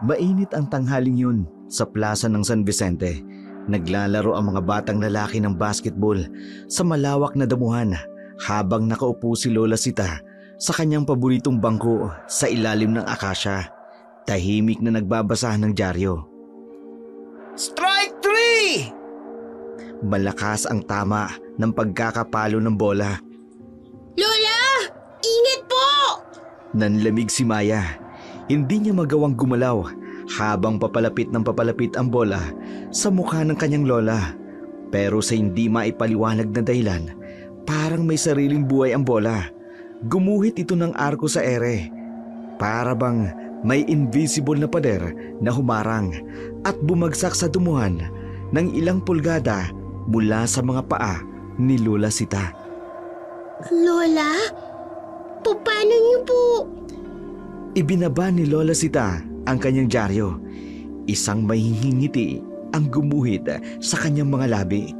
Mainit ang tanghaling yun sa plaza ng San Vicente. Naglalaro ang mga batang lalaki ng basketball sa malawak na damuhan habang nakaupo si Lola Sita sa kanyang paboritong bangko sa ilalim ng akasya. Tahimik na nagbabasa ng dyaryo. Strike 3! Malakas ang tama ng pagkakapalo ng bola. Lola! Ingat po! Nanlamig si Maya. Hindi niya magawang gumalaw habang papalapit ang bola sa mukha ng kanyang lola. Pero sa hindi maipaliwanag na dahilan, parang may sariling buhay ang bola. Gumuhit ito ng arko sa ere. Para bang may invisible na pader na humarang at bumagsak sa dumuhan ng ilang pulgada mula sa mga paa ni Lola Sita. Lola? Paano niyo po? Ibinaba ni Lola Sita ang kanyang dyaryo. Isang mahihingiti ang gumuhit sa kanyang mga labi.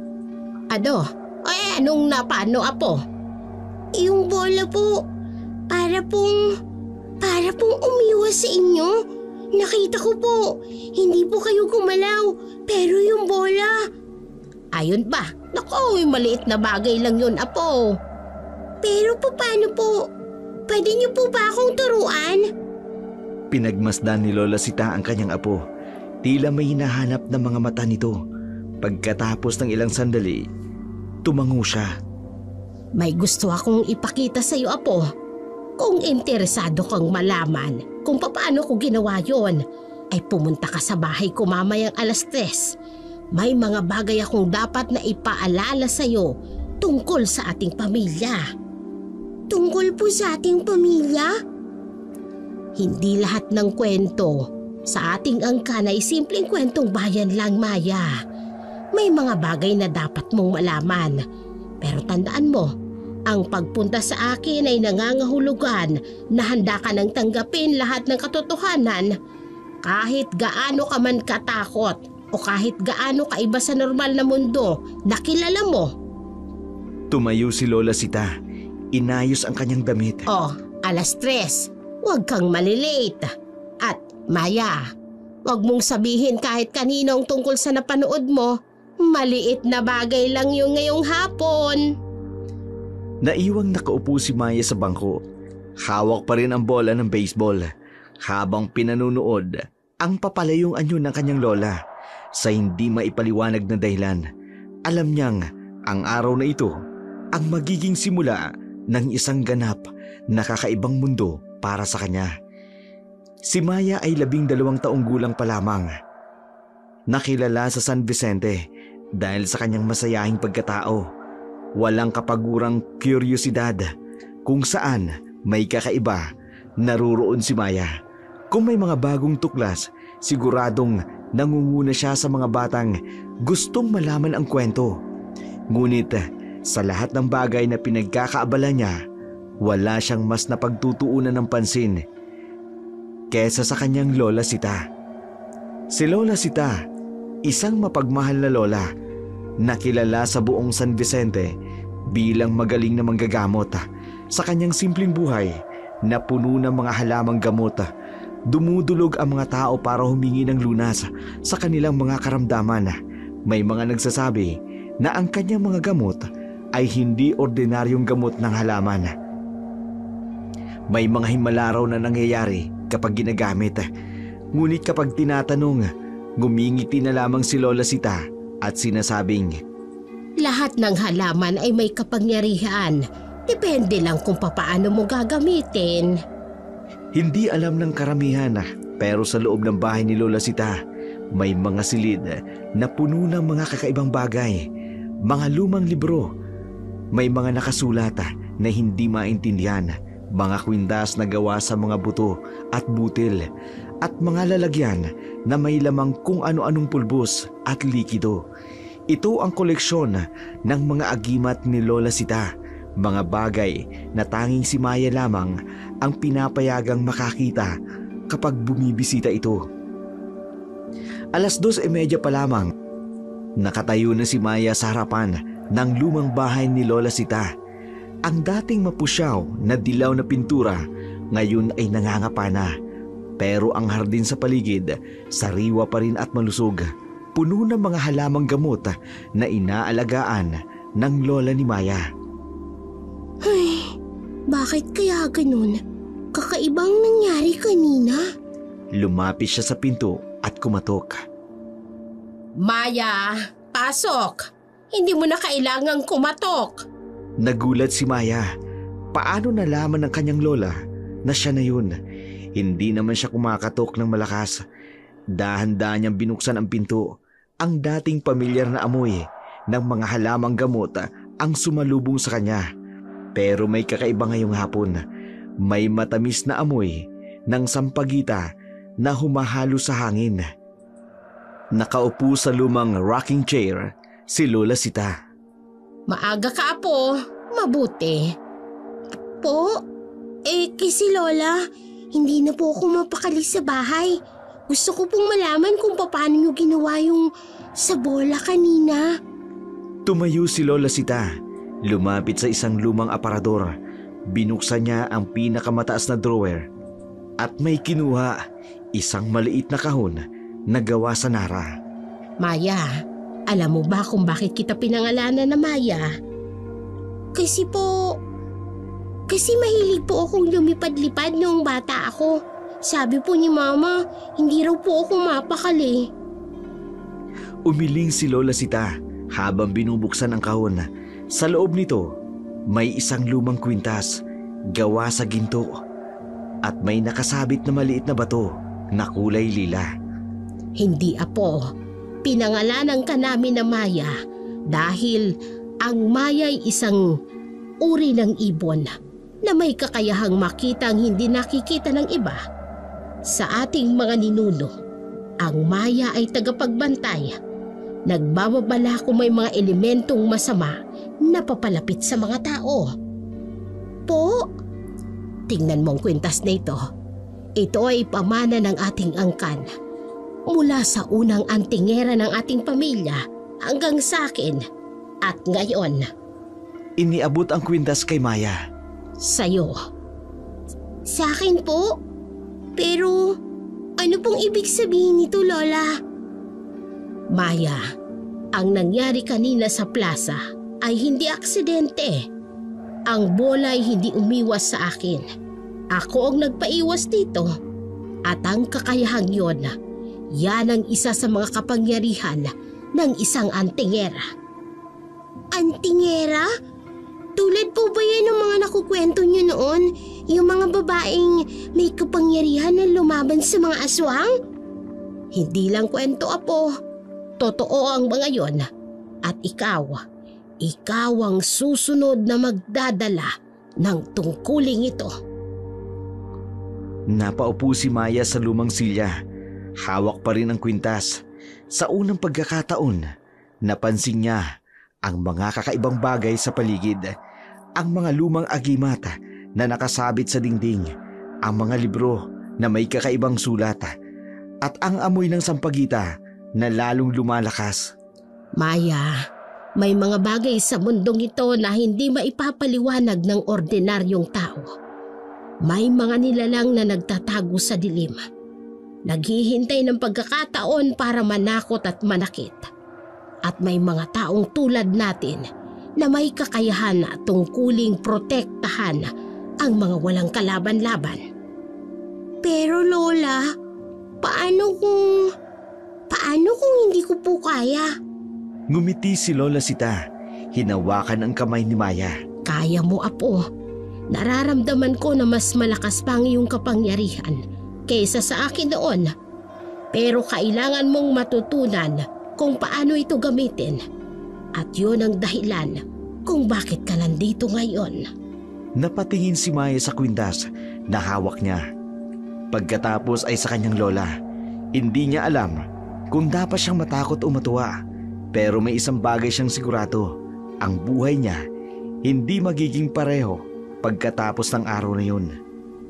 Ano? Anong napano, apo? Yung bola po, para pong umiwas sa inyo. Nakita ko po, hindi po kayo gumalaw, pero yung bola. Ayun ba? Naku, maliit na bagay lang yun, apo. Pero paano po? Pwede niyo po ba akong turuan? Pinagmasdan ni Lola Sita ang kanyang apo. Tila may hinahanap na mga mata nito. Pagkatapos ng ilang sandali, tumango siya. May gusto akong ipakita sa iyo, apo. Kung interesado kang malaman kung paano ko ginawa yon, ay pumunta ka sa bahay ko mamayang 3:00. May mga bagay akong dapat na ipaalala sa iyo tungkol sa ating pamilya. Tungkol po sa ating pamilya? Hindi lahat ng kwento sa ating angkan ay simpleng kwentong bayan lang, Maya. May mga bagay na dapat mong malaman. Pero tandaan mo, ang pagpunta sa akin ay nangangahulugan na handa ka nang tanggapin lahat ng katotohanan. Kahit gaano ka man katakot o kahit gaano kaiba sa normal na mundo na kilala mo. Tumayo si Lola Sita. Inayos ang kanyang damit. 3:00. Huwag kang malilate. At Maya, huwag mong sabihin kahit kanino ang tungkol sa napanood mo. Maliit na bagay lang yung ngayong hapon. Naiwang nakaupo si Maya sa bangko. Hawak pa rin ang bola ng baseball habang pinanunood ang papalayong anyo ng kanyang lola. Sa hindi maipaliwanag na dahilan, alam niyang ang araw na ito ang magiging simula ng isang ganap na kakaibang mundo para sa kanya. Si Maya ay 12 taong gulang pa lamang. Nakilala sa San Vicente dahil sa kanyang masayahing pagkatao. Walang kapagurang kuryosidad. Kung saan may kakaiba, naruroon si Maya. Kung may mga bagong tuklas, siguradong nangunguna siya sa mga batang gustong malaman ang kwento. Ngunit sa lahat ng bagay na pinagkakaabala niya, wala siyang mas napagtutuunan ng pansin kesa sa kanyang Lola Sita. Si Lola Sita, isang mapagmahal na lola, nakilala sa buong San Vicente bilang magaling na manggagamot. Sa kanyang simpleng buhay na puno ng mga halamang gamot, dumudulog ang mga tao para humingi ng lunas sa kanilang mga karamdaman. May mga nagsasabi na ang kanyang mga gamot ay hindi ordinaryong gamot ng halaman. May mga himala raw na nangyayari kapag ginagamit. Ngunit kapag tinatanong, ngumingiti na lamang si Lola Sita at sinasabing, lahat ng halaman ay may kapangyarihan. Depende lang kung papaano mo gagamitin. Hindi alam ng karamihan, pero sa loob ng bahay ni Lola Sita, may mga silid na puno ng mga kakaibang bagay, mga lumang libro. May mga nakasulat na hindi maintindihan, mga kwintas na gawa sa mga buto at butil, at mga lalagyan na may lamang kung ano-anong pulbos at likido. Ito ang koleksyon ng mga agimat ni Lola Sita, mga bagay na tanging si Maya lamang ang pinapayagang makakita kapag bumibisita ito. 2:30 pa lamang, nakatayo na si Maya sa harapan ng lumang bahay ni Lola Sita. Ang dating mapusyaw na dilaw na pintura ngayon ay nangangapa na. Pero ang hardin sa paligid, sariwa pa rin at malusog. Puno ng mga halamang gamot na inaalagaan ng lola ni Maya. Ay, bakit kaya ganun? Kakaibang nangyari kanina. Lumapit siya sa pinto at kumatok. Maya, pasok! Hindi mo na kailangang kumatok. Nagulat si Maya. Paano nalaman ng kanyang lola na siya na yun? Hindi naman siya kumakatok ng malakas. Dahan-dahan niyang binuksan ang pinto. Ang dating pamilyar na amoy ng mga halamang gamot ang sumalubong sa kanya. Pero may kakaiba ngayong hapon. May matamis na amoy ng sampagita na humahalo sa hangin. Nakaupo sa lumang rocking chair si Lola Sita. Maaga ka, Apo. Mabuti. Po? Kasi Lola, hindi na po ako mapakalis sa bahay. Gusto ko pong malaman kung paano niyo ginawa yung sa bola kanina. Tumayo si Lola Sita. Lumapit sa isang lumang aparador. Binuksan niya ang pinakamataas na drawer. At may kinuha isang maliit na kahon na gawa sa nara. Maya, alam mo ba kung bakit kita pinangalanan na Maya? Kasi mahilig po akong lumipad-lipad noong bata ako. Sabi po ni Mama, hindi raw po ako mapakali. Umiling si Lola Sita habang binubuksan ang kahon. Sa loob nito, may isang lumang kwintas gawa sa ginto at may nakasabit na maliit na bato na kulay lila. Hindi, Apo. Pinangalanan ka namin na Maya dahil ang Maya ay isang uri ng ibon na may kakayahang makita ang hindi nakikita ng iba. Sa ating mga ninuno, ang Maya ay tagapagbantay. Nagbababala kung may mga elementong masama na papalapit sa mga tao. Po, tingnan mo ang kwintas na ito. Ito ay pamana ng ating angkan. Mula sa unang antingera ng ating pamilya hanggang sa akin at ngayon. Iniabot ang kwintas kay Maya. Sa'yo. Sa akin po? Pero ano pong ibig sabihin nito, Lola? Maya, ang nangyari kanina sa plaza ay hindi aksidente. Ang bola ay hindi umiwas sa akin. Ako ang nagpaiwas dito. At ang kakayahang yon, yan ang isa sa mga kapangyarihan ng isang antingera. Antingera? Tulad po ba yan ng mga nakukwento niyo noon? Yung mga babaeng may kapangyarihan na lumaban sa mga aswang? Hindi lang kwento, Apo. Totoo ang mga yon. At ikaw ang susunod na magdadala ng tungkuling ito. Napaupo si Maya sa lumang silya. Hawak pa rin ang kwintas. Sa unang pagkakataon, napansin niya ang mga kakaibang bagay sa paligid. Ang mga lumang agimat na nakasabit sa dingding, ang mga libro na may kakaibang sulat, at ang amoy ng sampagita na lalong lumalakas. Maya, may mga bagay sa mundong ito na hindi maipapaliwanag ng ordinaryong tao. May mga nilalang na nagtatago sa dilim. Naghihintay ng pagkakataon para manakot at manakit. At may mga taong tulad natin na may kakayahan na tungkuling protektahan ang mga walang kalaban-laban. Pero Lola, paano kung hindi ko po kaya? Ngumiti si Lola Sita. Hinawakan ang kamay ni Maya. Kaya mo, Apo. Nararamdaman ko na mas malakas pa ang iyong kapangyarihan kaysa sa akin noon. Pero kailangan mong matutunan kung paano ito gamitin. At yun ang dahilan kung bakit ka nandito ngayon. Napatingin si Maya sa kwintas na hawak niya. Pagkatapos ay sa kanyang lola. Hindi niya alam kung dapat siyang matakot o matuwa. Pero may isang bagay siyang sigurado. Ang buhay niya hindi magiging pareho pagkatapos ng araw na yun.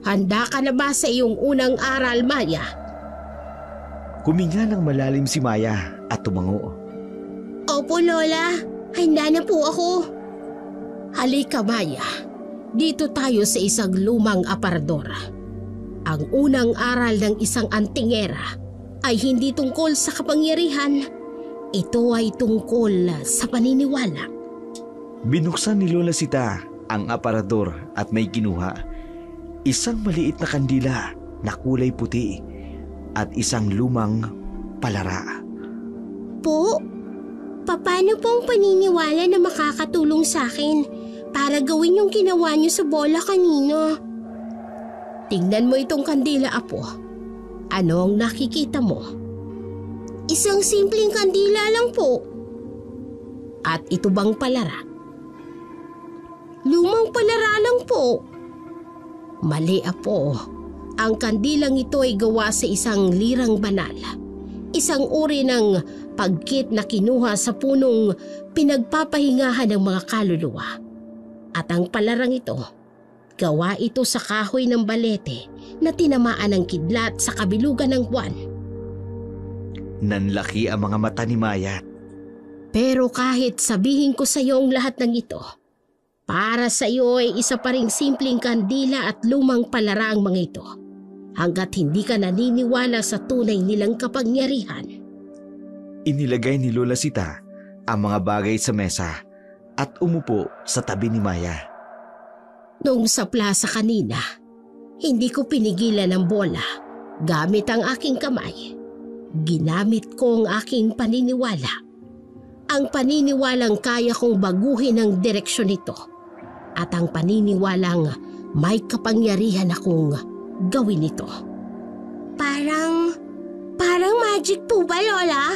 Handa ka na ba sa iyong unang aral, Maya? Huminga ng malalim si Maya at tumango. Opo, Lola. Handa na po ako. Halika, Maya. Dito tayo sa isang lumang aparador. Ang unang aral ng isang antingera ay hindi tungkol sa kapangyarihan. Ito ay tungkol sa paniniwala. Binuksan ni Lola Sita ang aparador at may kinuha. Isang maliit na kandila na kulay puti at isang lumang palara. Po, paano po ang paniniwala na makakatulong sa akin para gawin yung ginawa niyo sa bola kanina? Tingnan mo itong kandila, Apo. Ano ang nakikita mo? Isang simpleng kandila lang po. At ito bang palara? Lumang palara lang po. Mali, Apo. Ang kandilang ito ay gawa sa isang lirang banal. Isang uri ng pagkit na kinuha sa punong pinagpapahingahan ng mga kaluluwa. At ang palarang ito, gawa ito sa kahoy ng balete na tinamaan ng kidlat sa kabilugan ng buwan. Nanlaki ang mga mata ni Maya. Pero kahit sabihin ko sa iyo ang lahat ng ito, para sa iyo ay isa pa ring simpleng kandila at lumang palara ang mga ito. Hanggat hindi ka naniniwala sa tunay nilang kapangyarihan. Inilagay ni Lola Sita ang mga bagay sa mesa at umupo sa tabi ni Maya. Noong sa plaza kanina, hindi ko pinigilan ang bola gamit ang aking kamay. Ginamit ko ang aking paniniwala. Ang paniniwalang kaya kong baguhin ang direksyon nito. At ang paniniwalang may kapangyarihan akong gawin ito. Parang magic po ba, Lola?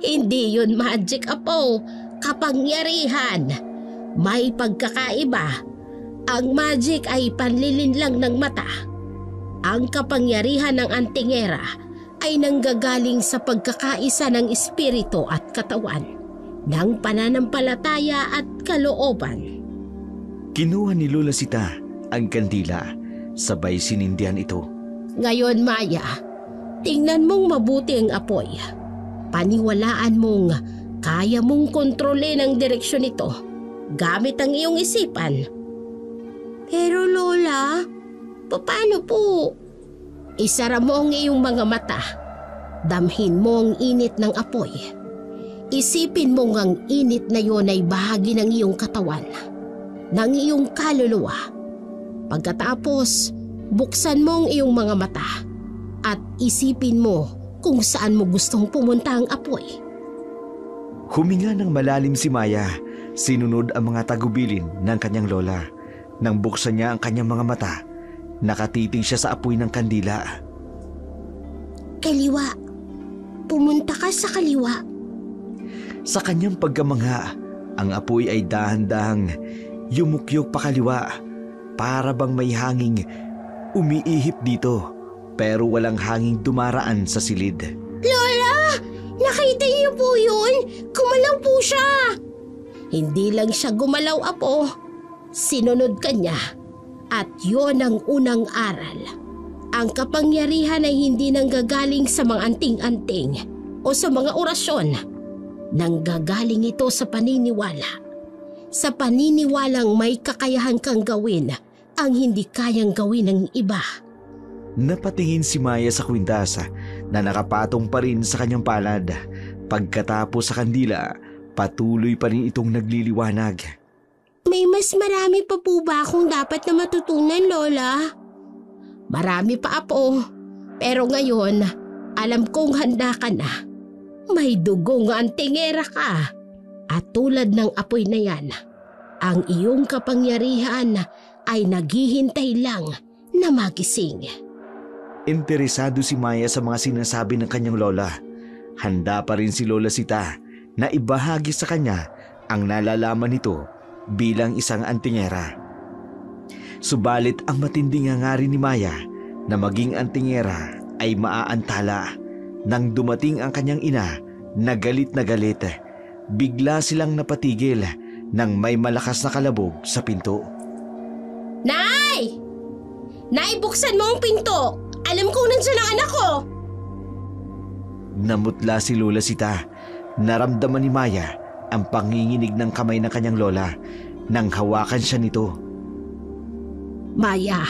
Hindi yun magic, Apo. Kapangyarihan. May pagkakaiba. Ang magic ay panlilinlang ng mata. Ang kapangyarihan ng antingera ay nanggagaling sa pagkakaisa ng espiritu at katawan, ng pananampalataya at kalooban. Kinuha ni Lola Sita ang kandila, sabay sinindihan ito. Ngayon, Maya, tingnan mong mabuti ang apoy. Paniwalaan mong kaya mong kontrolin ang direksyon nito gamit ang iyong isipan. Pero Lola, paano po? Isara mo ang iyong mga mata. Damhin mo ang init ng apoy. Isipin mong ang init na yon ay bahagi ng iyong katawan, ng iyong kaluluwa. Pagkatapos, buksan mo ang iyong mga mata at isipin mo kung saan mo gustong pumunta ang apoy. Huminga ng malalim si Maya, sinunod ang mga tagubilin ng kanyang lola. Nang buksan niya ang kanyang mga mata, nakatiting siya sa apoy ng kandila. Kaliwa. Pumunta ka sa kaliwa. Sa kanyang pagkamangha, ang apoy ay dahan-dahang yumukyok pa kaliwa. Para bang may hanging umiihip dito, pero walang hanging dumaraan sa silid. Lola! Nakita niyo po yun? Gumalaw po siya! Hindi lang siya gumalaw, Apo. Sinunod ka niya. At yon ang unang aral. Ang kapangyarihan ay hindi nanggagaling sa mga anting-anting o sa mga orasyon. Nanggagaling ito sa paniniwala. Sa paniniwalang may kakayahan kang gawin ang hindi kayang gawin ng iba. Napatingin si Maya sa kwintas na nakapatong pa rin sa kanyang palad. Pagkatapos sa kandila, patuloy pa rin itong nagliliwanag. May mas marami pa po ba akong dapat na matutunan, Lola? Marami pa, Apo. Pero ngayon, alam kong handa ka na. May dugong antingera ka. At tulad ng apoy na yan, ang iyong kapangyarihan ay naghihintay lang na magising. Interesado si Maya sa mga sinasabi ng kanyang lola. Handa pa rin si Lola Sita na ibahagi sa kanya ang nalalaman nito bilang isang antingera. Subalit ang matinding hangarin ni Maya na maging antingera ay maaantala. Nang dumating ang kanyang ina na galit, bigla silang napatigil nang may malakas na kalabog sa pinto. Nay! Nay, buksan mo ang pinto! Alam kong nandiyan ang anak ko! Namutla si Lola Sita. Naramdaman ni Maya ang panginginig ng kamay ng kanyang lola nang hawakan siya nito. Maya,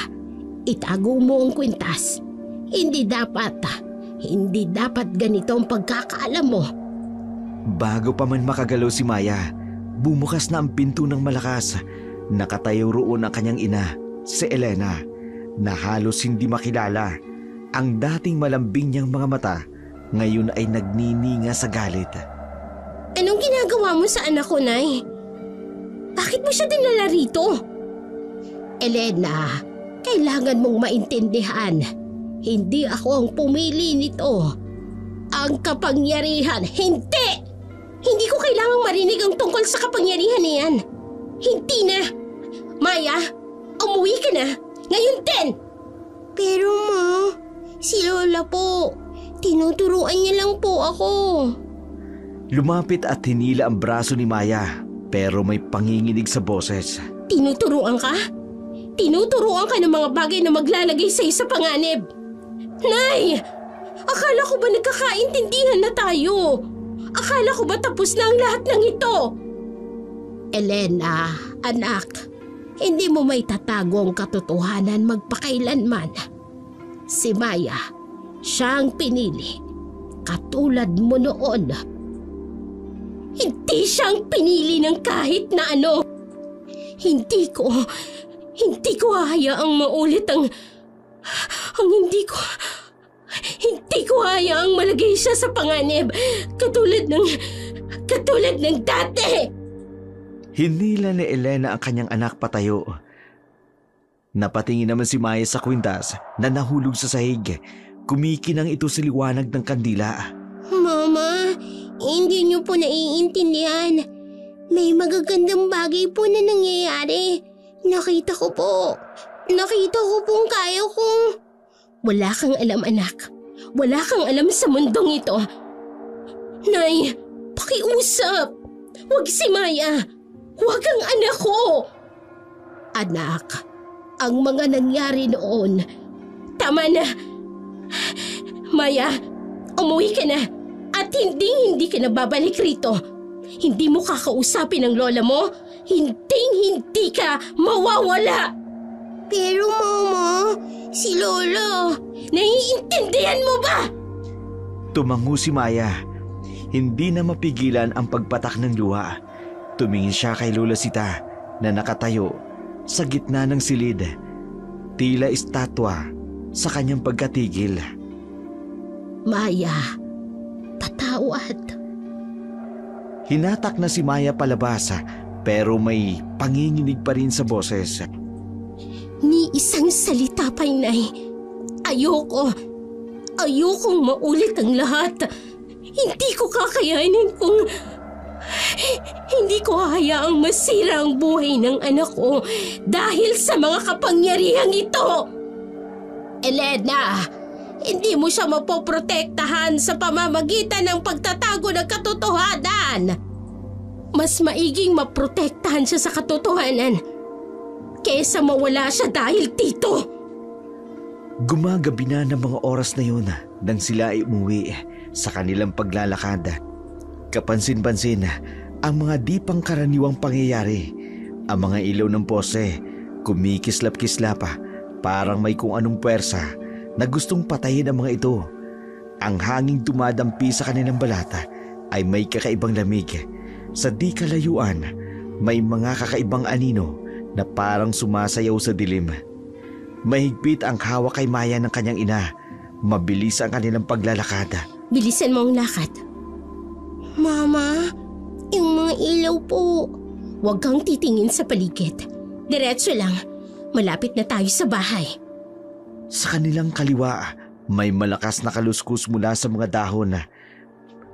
itago mo ang kwintas. Hindi dapat ganito ang pagkakaalam mo. Bago pa man makagalaw si Maya, bumukas na ang pinto ng malakas. Nakatayo roon ang kanyang ina, si Elena, na halos hindi makilala. Ang dating malambing niyang mga mata, ngayon ay nagnininga sa galit. Anong ginagawa mo sa anak ko, Nay? Bakit mo siya dinala rito? Elena, kailangan mong maintindihan. Hindi ako ang pumili nito. Ang kapangyarihan, hindi! Hindi ko kailangang marinig ang tungkol sa kapangyarihan niyan. Hindi na! Maya, umuwi ka na! Ngayon din! Pero Ma, si Lola po, tinuturuan niya lang po ako. Lumapit at hinila ang braso ni Maya, pero may panginginig sa boses. Tinuturuan ka? Tinuturuan ka ng mga bagay na maglalagay sa'yo sa panganib. Nay! Akala ko ba nagkakaintindihan na tayo? Akala ko ba tapos na ang lahat ng ito? Elena, anak, hindi mo may tatago ang katotohanan magpakailanman. Si Maya, siya ang pinili. Katulad mo noon. Hindi siyang pinili ng kahit na ano. Hindi ko hahayaang maulit ang hindi ko hayaang malagay siya sa panganib katulad ng dati. Hinila ni Elena ang kanyang anak patayo. Napatingin naman si Maya sa kwintas na nahulog sa sahig. Kumikinang ito sa liwanag ng kandila. Mama, hindi niyo po naiintindihan. May magagandang bagay po na nangyayari. Nakita ko po ang kaya ko. Wala kang alam, anak. Wala kang alam sa mundong ito. Nay, pakiusap. Huwag si Maya. Huwag ang anak ko. Anak, ang mga nangyari noon, tama na. Maya, umuwi ka na. At hindi ka na babalik rito. Hindi mo kakausapin ang lola mo. Hindi ka mawawala. Pero Mama, si Lola, naiintindihan mo ba? Tumango si Maya. Hindi na mapigilan ang pagpatak ng luha. Tumingin siya kay Lola Sita na nakatayo sa gitna ng silid. Tila estatwa sa kanyang pagkatigil. Maya, patawad. Hinatak na si Maya palabas pero may panginginig pa rin sa boses. Ni isang salita pa, Inay. Ayokong maulit ang lahat. Hindi ko kakayanin kung hindi ko hayaang masira ang buhay ng anak ko dahil sa mga kapangyarihang ito. Elena, hindi mo siya mapoprotektahan sa pamamagitan ng pagtatago ng katotohanan. Mas maiging maprotektahan siya sa katotohanan kesa mawala siya dahil dito. Gumagabi na ng mga oras na yun nang sila ay umuwi sa kanilang paglalakad. Kapansin-pansin ang mga di pangkaraniwang pangyayari. Ang mga ilaw ng pose kumikislap-kislap parang may kung anong puwersa na gustong patayin ang mga ito. Ang hanging dumadampi sa kanilang balata ay may kakaibang lamig. Sa di kalayuan, may mga kakaibang anino na parang sumasayaw sa dilim. Mahigpit ang hawak kay Maya ng kanyang ina. Mabilis ang kanilang paglalakad. Bilisan mo ang lakad. Mama, yung mga ilaw po. Huwag kang titingin sa paligid. Diretso lang. Malapit na tayo sa bahay. Sa kanilang kaliwa, may malakas na kaluskus mula sa mga dahon.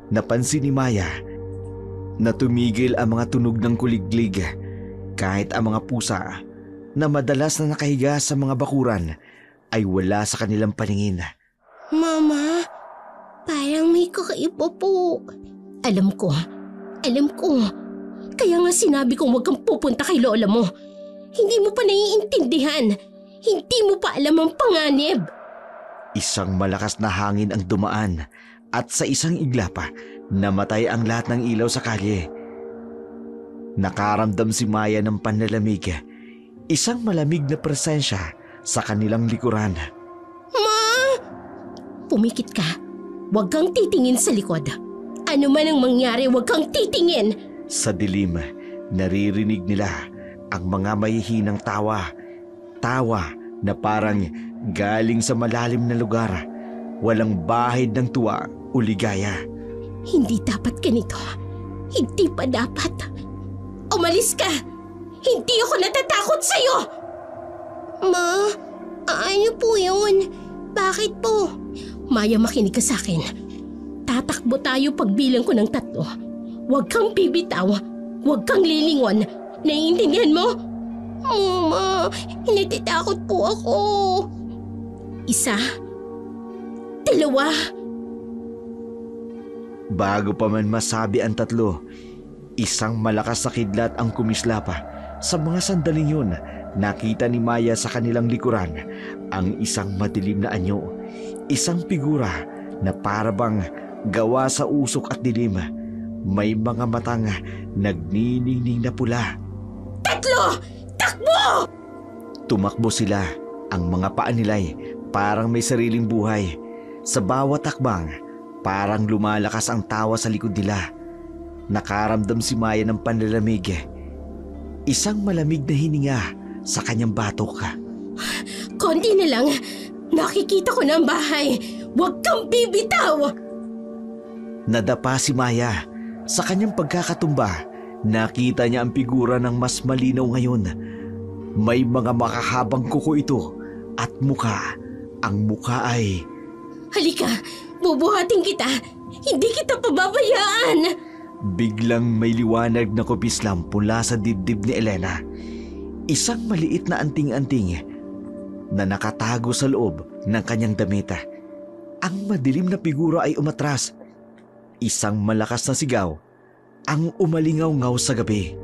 Napansin ni Maya na tumigil ang mga tunog ng kuliglig. Kahit ang mga pusa na madalas na nakahiga sa mga bakuran ay wala sa kanilang paningin. Mama, parang may kakaiba po. Alam ko. Kaya nga sinabi kong huwag kang pupunta kay lola mo. Hindi mo pa naiintindihan. Hindi mo pa alam ang panganib. Isang malakas na hangin ang dumaan at sa isang iglapa namatay ang lahat ng ilaw sa kalye. Nakaramdam si Maya ng panlalamig. Isang malamig na presensya sa kanilang likuran. Ma! Pumikit ka. Huwag kang titingin sa likod. Ano man ang mangyari, huwag kang titingin. Sa dilim, naririnig nila ang mga mahihinang tawa. Tawa na parang galing sa malalim na lugar. Walang bahid ng tuwa o ligaya. Hindi dapat ganito. Hindi pa dapat. Umalis ka! Hindi ako natatakot sa'yo! Ma, ano po yun? Bakit po? Maya, makinig ka sa akin. Tatakbo tayo pagbilang ko ng 3. Huwag kang bibitaw. Huwag kang lilingon. Naiintindihan mo? Mama, natatakot po ako. 1, 2. Bago pa man masabi ang 3, isang malakas na kidlat ang kumislapa. Sa mga sandaling yun, nakita ni Maya sa kanilang likuran ang isang madilim na anyo. Isang figura na parabang gawa sa usok at dilim. May mga matang nagniningning na pula. 3! Takbo! Tumakbo sila. Ang mga paa nila'y parang may sariling buhay. Sa bawat takbang, parang lumalakas ang tawa sa likod nila. Nakaramdam si Maya ng panlalamig. Isang malamig na hininga sa kanyang batok. Konti na lang. Nakikita ko na ang bahay. Huwag kang bibitaw! Nadapa si Maya. Sa kanyang pagkakatumba, nakita niya ang figura ng mas malinaw ngayon. May mga makahabang kuko ito at mukha. Ang mukha ay... Halika, bubuhatin kita. Hindi kita pababayaan. Biglang may liwanag na kupislam mula sa dibdib ni Elena. Isang maliit na anting-anting na nakatago sa loob ng kanyang damit. Ang madilim na figura ay umatras. Isang malakas na sigaw ang umalingaw-ngaw sa gabi.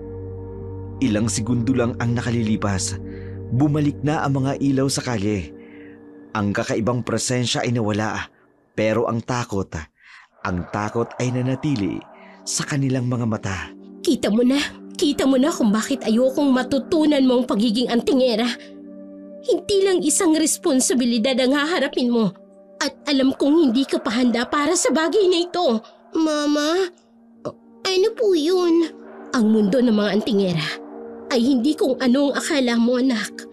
Ilang segundo lang ang nakalilipas. Bumalik na ang mga ilaw sa kalye. Ang kakaibang presensya ay nawala, pero ang takot ay nanatili sa kanilang mga mata. Kita mo na kung bakit ayokong matutunan mo ang pagiging antingera. Hindi lang isang responsibilidad ang haharapin mo. At alam kong hindi ka pa handa para sa bagay na ito. Mama, ano po yun? Ang mundo ng mga antingera ay hindi kung ano ang akala mo, anak.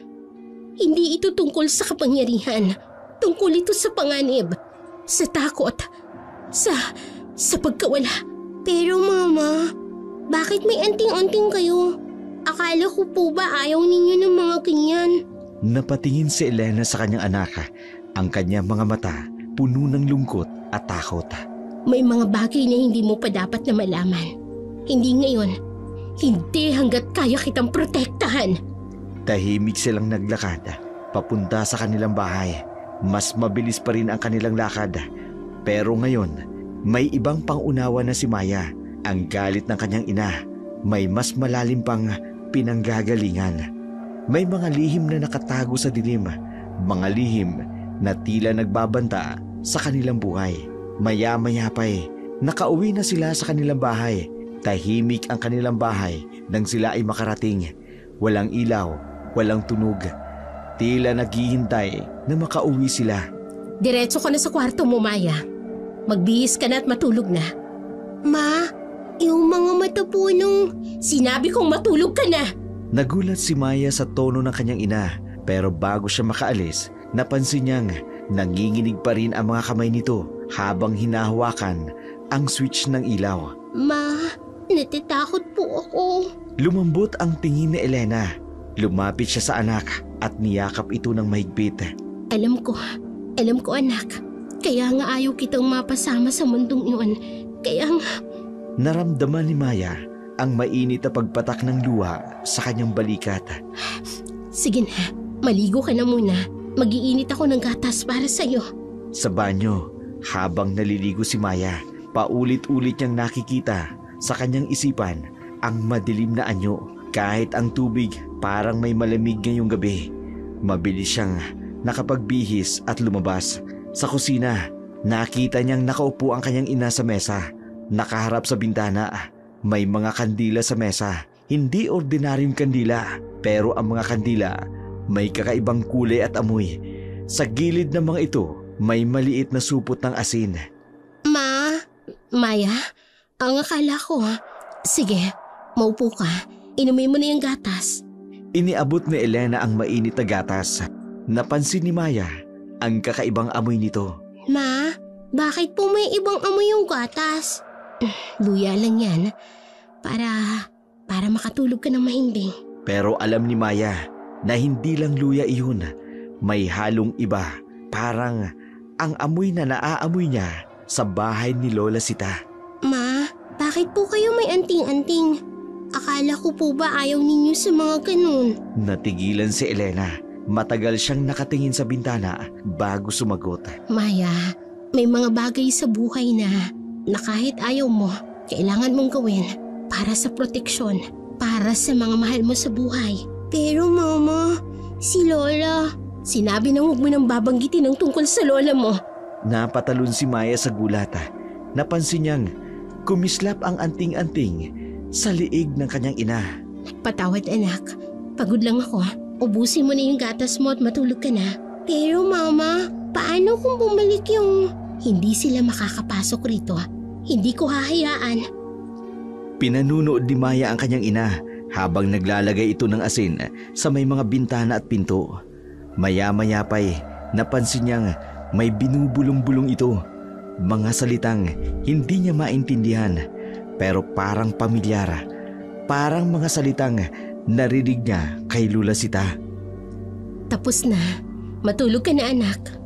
Hindi ito tungkol sa kapangyarihan. Tungkol ito sa panganib, sa takot, sa pagkawala. Pero Mama, bakit may anting-anting kayo? Akala ko po ba ayaw ninyo ng mga ganyan? Napatingin si Elena sa kanyang anak. Ang kanyang mga mata puno ng lungkot at takot. May mga bagay na hindi mo pa dapat na malaman. Hindi ngayon. Hindi hanggat kaya kitang protektahan. Tahimik silang naglakad papunta sa kanilang bahay. Mas mabilis pa rin ang kanilang lakad. Pero ngayon, may ibang pangunawa na si Maya. Ang galit ng kanyang ina, may mas malalim pang pinanggagalingan. May mga lihim na nakatago sa dilim. Mga lihim na tila nagbabanta sa kanilang buhay. Maya-maya pa'y nakauwi na sila sa kanilang bahay. Tahimik ang kanilang bahay nang sila ay makarating. Walang ilaw, walang tunog. Tila naghihintay na makauwi sila. Diretso ka na sa kwarto mo, Maya. Magbihis ka na at matulog na. Ma, yung mga mata po nung... Sinabi kong matulog ka na! Nagulat si Maya sa tono ng kanyang ina, pero bago siya makaalis, napansin niyang nanginginig pa rin ang mga kamay nito habang hinahawakan ang switch ng ilaw. Ma, natatakot po ako. Lumambot ang tingin ni Elena. Lumapit siya sa anak at niyakap ito ng mahigpit. Alam ko anak. Kaya nga ayaw kitang mapasama sa mundong iyon. Kaya nga... Naramdaman ni Maya ang mainit na pagpatak ng luha sa kanyang balikat. Sige na, maligo ka na muna. Mag-iinit ako ng gatas para sa'yo. Sa banyo, habang naliligo si Maya, paulit-ulit niyang nakikita sa kanyang isipan ang madilim na anyo. Kahit ang tubig parang may malamig ngayong gabi. Mabilis siyang nakapagbihis at lumabas. Sa kusina, nakita niyang nakaupo ang kanyang ina sa mesa. Nakaharap sa bintana, may mga kandila sa mesa. Hindi ordinaryong kandila, Pero ang mga kandila may kakaibang kulay at amoy. Sa gilid ng mga ito may maliit na supot ng asin. Maya, ang akala ko. Sige, maupo ka. Inumin mo na yung gatas. Iniabot ni Elena ang mainit na gatas. Napansin ni Maya ang kakaibang amoy nito. Ma, bakit po may ibang amoy yung gatas? Luya lang yan. Para makatulog ka ng mahimbing. Pero alam ni Maya na hindi lang luya iyon. May halong iba. Parang ang amoy na naaamoy niya sa bahay ni Lola Sita. Ma, bakit po kayo may anting-anting? Akala ko po ba ayaw ninyo sa mga ganun? Natigilan si Elena. Matagal siyang nakatingin sa bintana bago sumagot. Maya, may mga bagay sa buhay na kahit ayaw mo, kailangan mong gawin para sa proteksyon, para sa mga mahal mo sa buhay. Pero Mama, si Lola, sinabi na huwag mo nang babanggitin ang tungkol sa Lola mo. Napatalon si Maya sa gulat. Napansin niyang kumislap ang anting-anting sa liig ng kanyang ina. Patawad anak, pagod lang ako. Ubusin mo na yung gatas mo at matulog ka na. Pero Mama, paano kung bumalik yung hindi sila makakapasok rito? Hindi ko hahayaan. Pinanunood ni Maya ang kanyang ina habang naglalagay ito ng asin sa may mga bintana at pinto. Maya-maya pa'y napansin niyang may binubulong-bulong ito. Mga salitang hindi niya maintindihan pero parang pamilyar. Parang mga salitang narinig niya kay Lola Sita. Tapos na. Matulog ka na anak.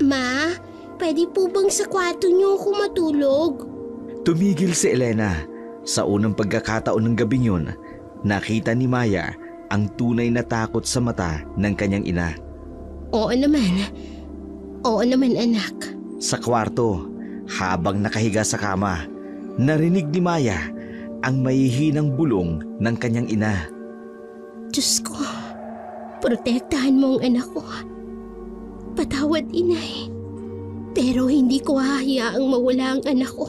Ma, pwede po bang sa kwarto niyo ako matulog? Tumigil si Elena. Sa unang pagkakataon ng gabing yun, nakita ni Maya ang tunay na takot sa mata ng kanyang ina. Oo naman. Oo naman anak. Sa kwarto, habang nakahiga sa kama, narinig ni Maya ang mahihinang bulong ng kanyang ina. Diyos ko, protektahan mo ang anak ko. Patawad inay. Pero hindi ko hahayaang mawala ang anak ko.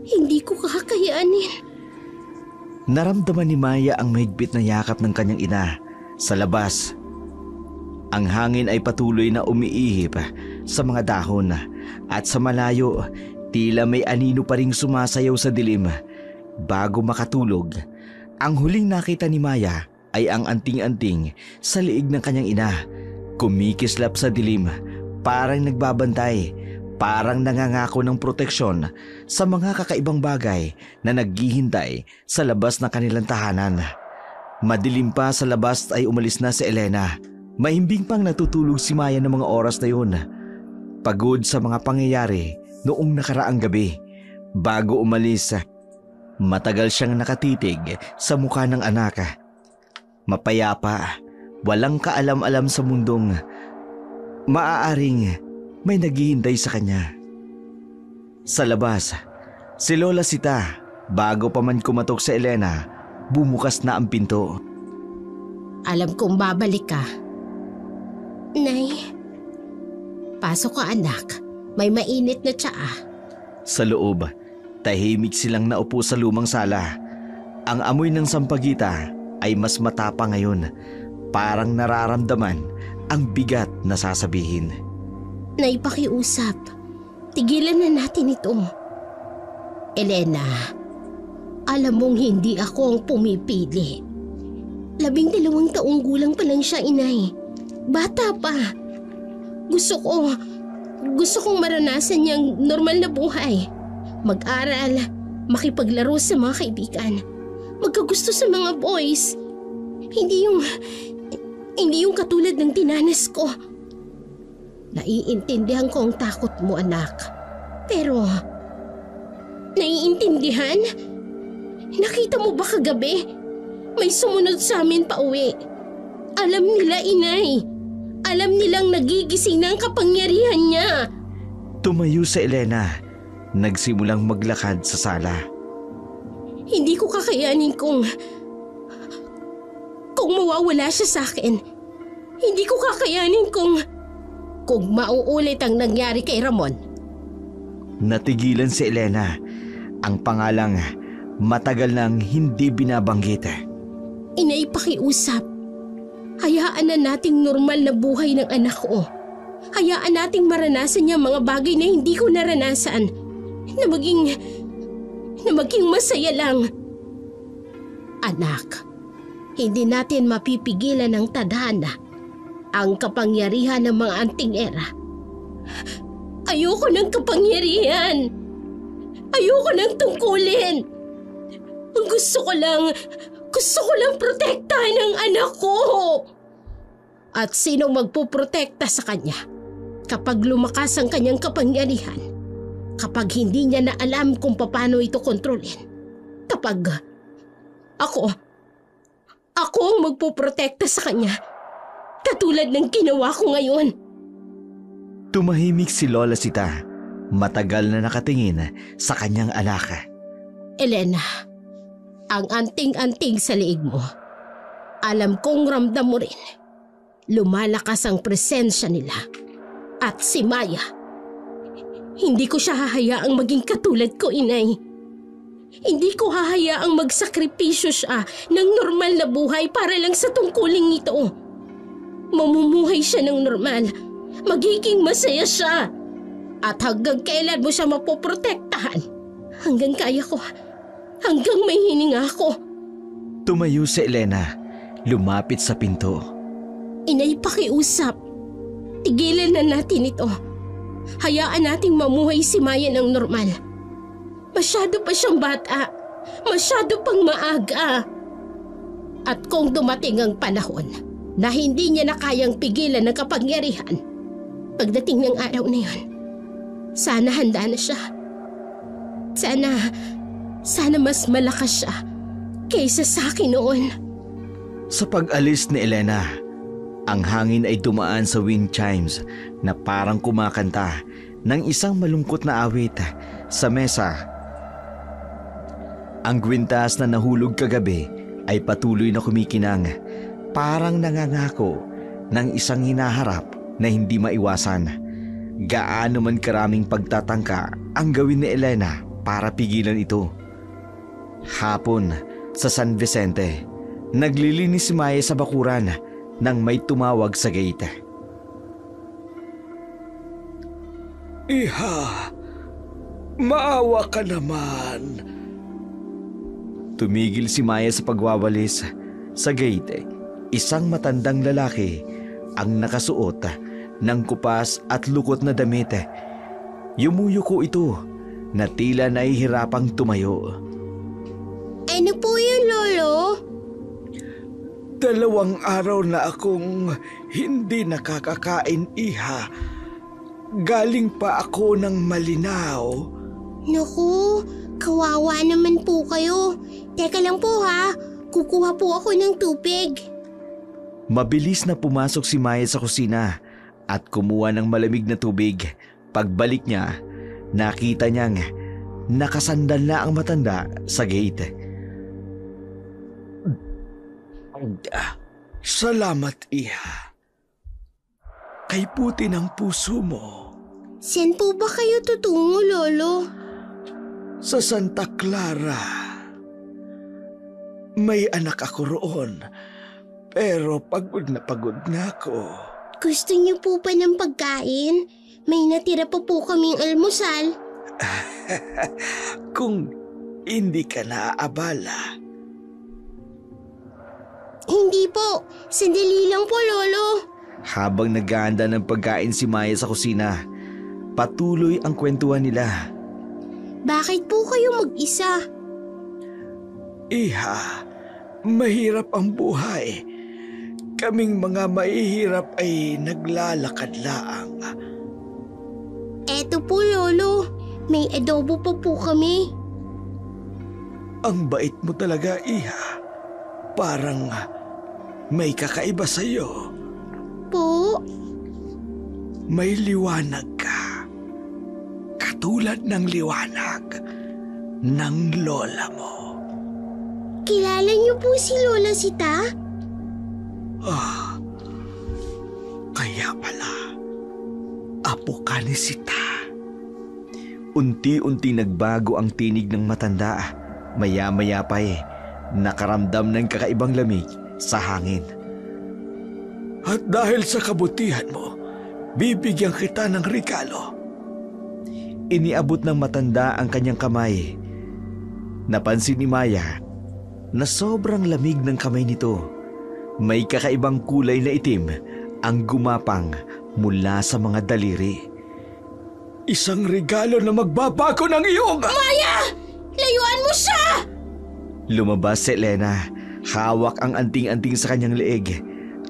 Hindi ko kakayanin. Naramdaman ni Maya ang mahigpit na yakap ng kanyang ina. Sa labas, ang hangin ay patuloy na umiihip sa mga dahon at sa malayo, tila may anino pa ring sumasayaw sa dilim. Bago makatulog, ang huling nakita ni Maya ay ang anting-anting sa liig ng kanyang ina. Kumikislap sa dilim, parang nagbabantay, parang nangangako ng proteksyon sa mga kakaibang bagay na naghihintay sa labas ng kanilang tahanan. Madilim pa sa labas ay umalis na si Elena. Mahimbing pang natutulog si Maya ng mga oras na yun. Pagod sa mga pangyayari noong nakaraang gabi. Bago umalis, matagal siyang nakatitig sa mukha ng anak. Mapayapa, walang kaalam-alam sa mundong maaaring may naghihintay sa kanya. Sa labas, si Lola Sita, bago pa man kumatok sa Elena, bumukas na ang pinto. Alam kong babalik ka. Nay, pasok ka anak. May mainit na tsaa. Sa loob, tahimik silang naupo sa lumang sala. Ang amoy ng sampagita ay mas matapang ngayon. Parang nararamdaman ang bigat na sasabihin. Nay, pakiusap. Tigilan na natin ito. Elena, alam mong hindi ako ang pumipili. 12 taong gulang pa lang siya, inay. Bata pa. Gusto kong maranasan niyang normal na buhay. Mag-aral, makipaglaro sa mga kaibigan, magkagusto sa mga boys. Hindi yung katulad ng tinanas ko. Naiintindihan ko ang takot mo, anak. Pero, naiintindihan? Nakita mo ba kagabi? May sumunod sa amin pa uwi. Alam nila, inay. Alam nilang nagigising na ang kapangyarihan niya. Tumayo sa Elena. Nagsimulang maglakad sa sala. Hindi ko kakayanin kung mawawala siya sa akin. Hindi ko kakayanin kung mauulit ang nangyari kay Ramon. Natigilan si Elena. Ang pangalang matagal nang hindi binabanggit. Inay, pakiusap. Hayaan na nating normal na buhay ng anak ko. Hayaan nating maranasan niya mga bagay na hindi ko naranasan. Na maging masaya lang. Anak, hindi natin mapipigilan ng tadhana ang kapangyarihan ng mga anting era. Ayoko ng kapangyarihan. Ayoko ng tungkulin. Gusto ko lang protektahan ang anak ko. At sinong magpuprotekta sa kanya kapag lumakas ang kanyang kapangyarihan? Kapag hindi niya na alam kung paano ito kontrolin? Kapag ako ang magpuprotekta sa kanya, katulad ng ginawa ko ngayon. Tumahimik si Lola Sita, matagal na nakatingin sa kanyang anak. Elena, ang anting-anting sa liig mo. Alam kong ramdam mo rin. Lumalakas ang presensya nila. At si Maya, hindi ko siya hahayaang maging katulad ko, inay. Hindi ko hahayaang magsakripisyo siya ng normal na buhay para lang sa tungkuling ito. Mamumuhay siya ng normal. Magiging masaya siya. At hanggang kailan mo siya mapoprotektahan? Hanggang kaya ko. Hanggang may hininga ako. Tumayo si Elena, lumapit sa pinto. Inay, pakiusap. Tigilan na natin ito. Hayaan nating mamuhay si Maya ng normal. Masyado pa siyang bata. Masyado pang maaga. At kung dumating ang panahon na hindi niya na kayang pigilan ng kapangyarihan, pagdating ng araw na yun, sana handa na siya. Sana mas malakas siya kaysa sa akin noon. Sa pag-alis ni Elena, ang hangin ay dumaan sa wind chimes na parang kumakanta ng isang malungkot na awit sa mesa. Ang gwintas na nahulog kagabi ay patuloy na kumikinang, parang nangangako ng isang hinaharap na hindi maiwasan. Gaano man karaming pagtatangka ang gawin ni Elena para pigilan ito. Hapon sa San Vicente, naglilinis si Maya sa bakuran nang may tumawag sa gate. Iha, maawa ka naman. Tumigil si Maya sa pagwawalis. Sa gate, isang matandang lalaki ang nakasuot ng kupas at lukot na damit. Yumuyuko ito na tila nahihirapang tumayo. Ano po yun, Lolo? 2 araw na akong hindi nakakakain, Iha. Galing pa ako ng Malinaw. Naku, kawawa naman po kayo. Teka lang po ha, kukuha po ako ng tubig. Mabilis na pumasok si Maya sa kusina at kumuha ng malamig na tubig. Pagbalik niya, nakita niyang nakasandal na ang matanda sa gate. Salamat, Iha. Kay puti ng puso mo. Saan po ba kayo tutungo, Lolo? Sa Santa Clara. May anak ako roon, pero pagod na ako. Gusto niyo po pa ng pagkain? May natira pa po kaming almusal. Kung hindi ka naaabala. Hindi po, sandali lang po, Lolo. Habang naghahanda ng pagkain si Maya sa kusina, patuloy ang kwentuhan nila. Bakit po kayo mag-isa? Iha, mahirap ang buhay. Kaming mga mahihirap ay naglalakad laang. Eto po, Lolo. May adobo pa po kami. Ang bait mo talaga, Iha. Parang may kakaiba sa'yo. Po? May liwanag ka. Katulad ng liwanag ng lola mo. Kilala niyo po si Lola Sita? Kaya pala, apo ka ni Sita. Unti-unti nagbago ang tinig ng matanda. Maya-maya pa Nakaramdam ng kakaibang lamig sa hangin. At dahil sa kabutihan mo, bibigyan kita ng regalo. Iniabot ng matanda ang kanyang kamay. Napansin ni Maya na sobrang lamig ng kamay nito. May kakaibang kulay na itim ang gumapang mula sa mga daliri. Isang regalo na magbabago ng iyong... Maya! Layuan mo siya! Lumabas si Elena. Hawak ang anting-anting sa kanyang leeg.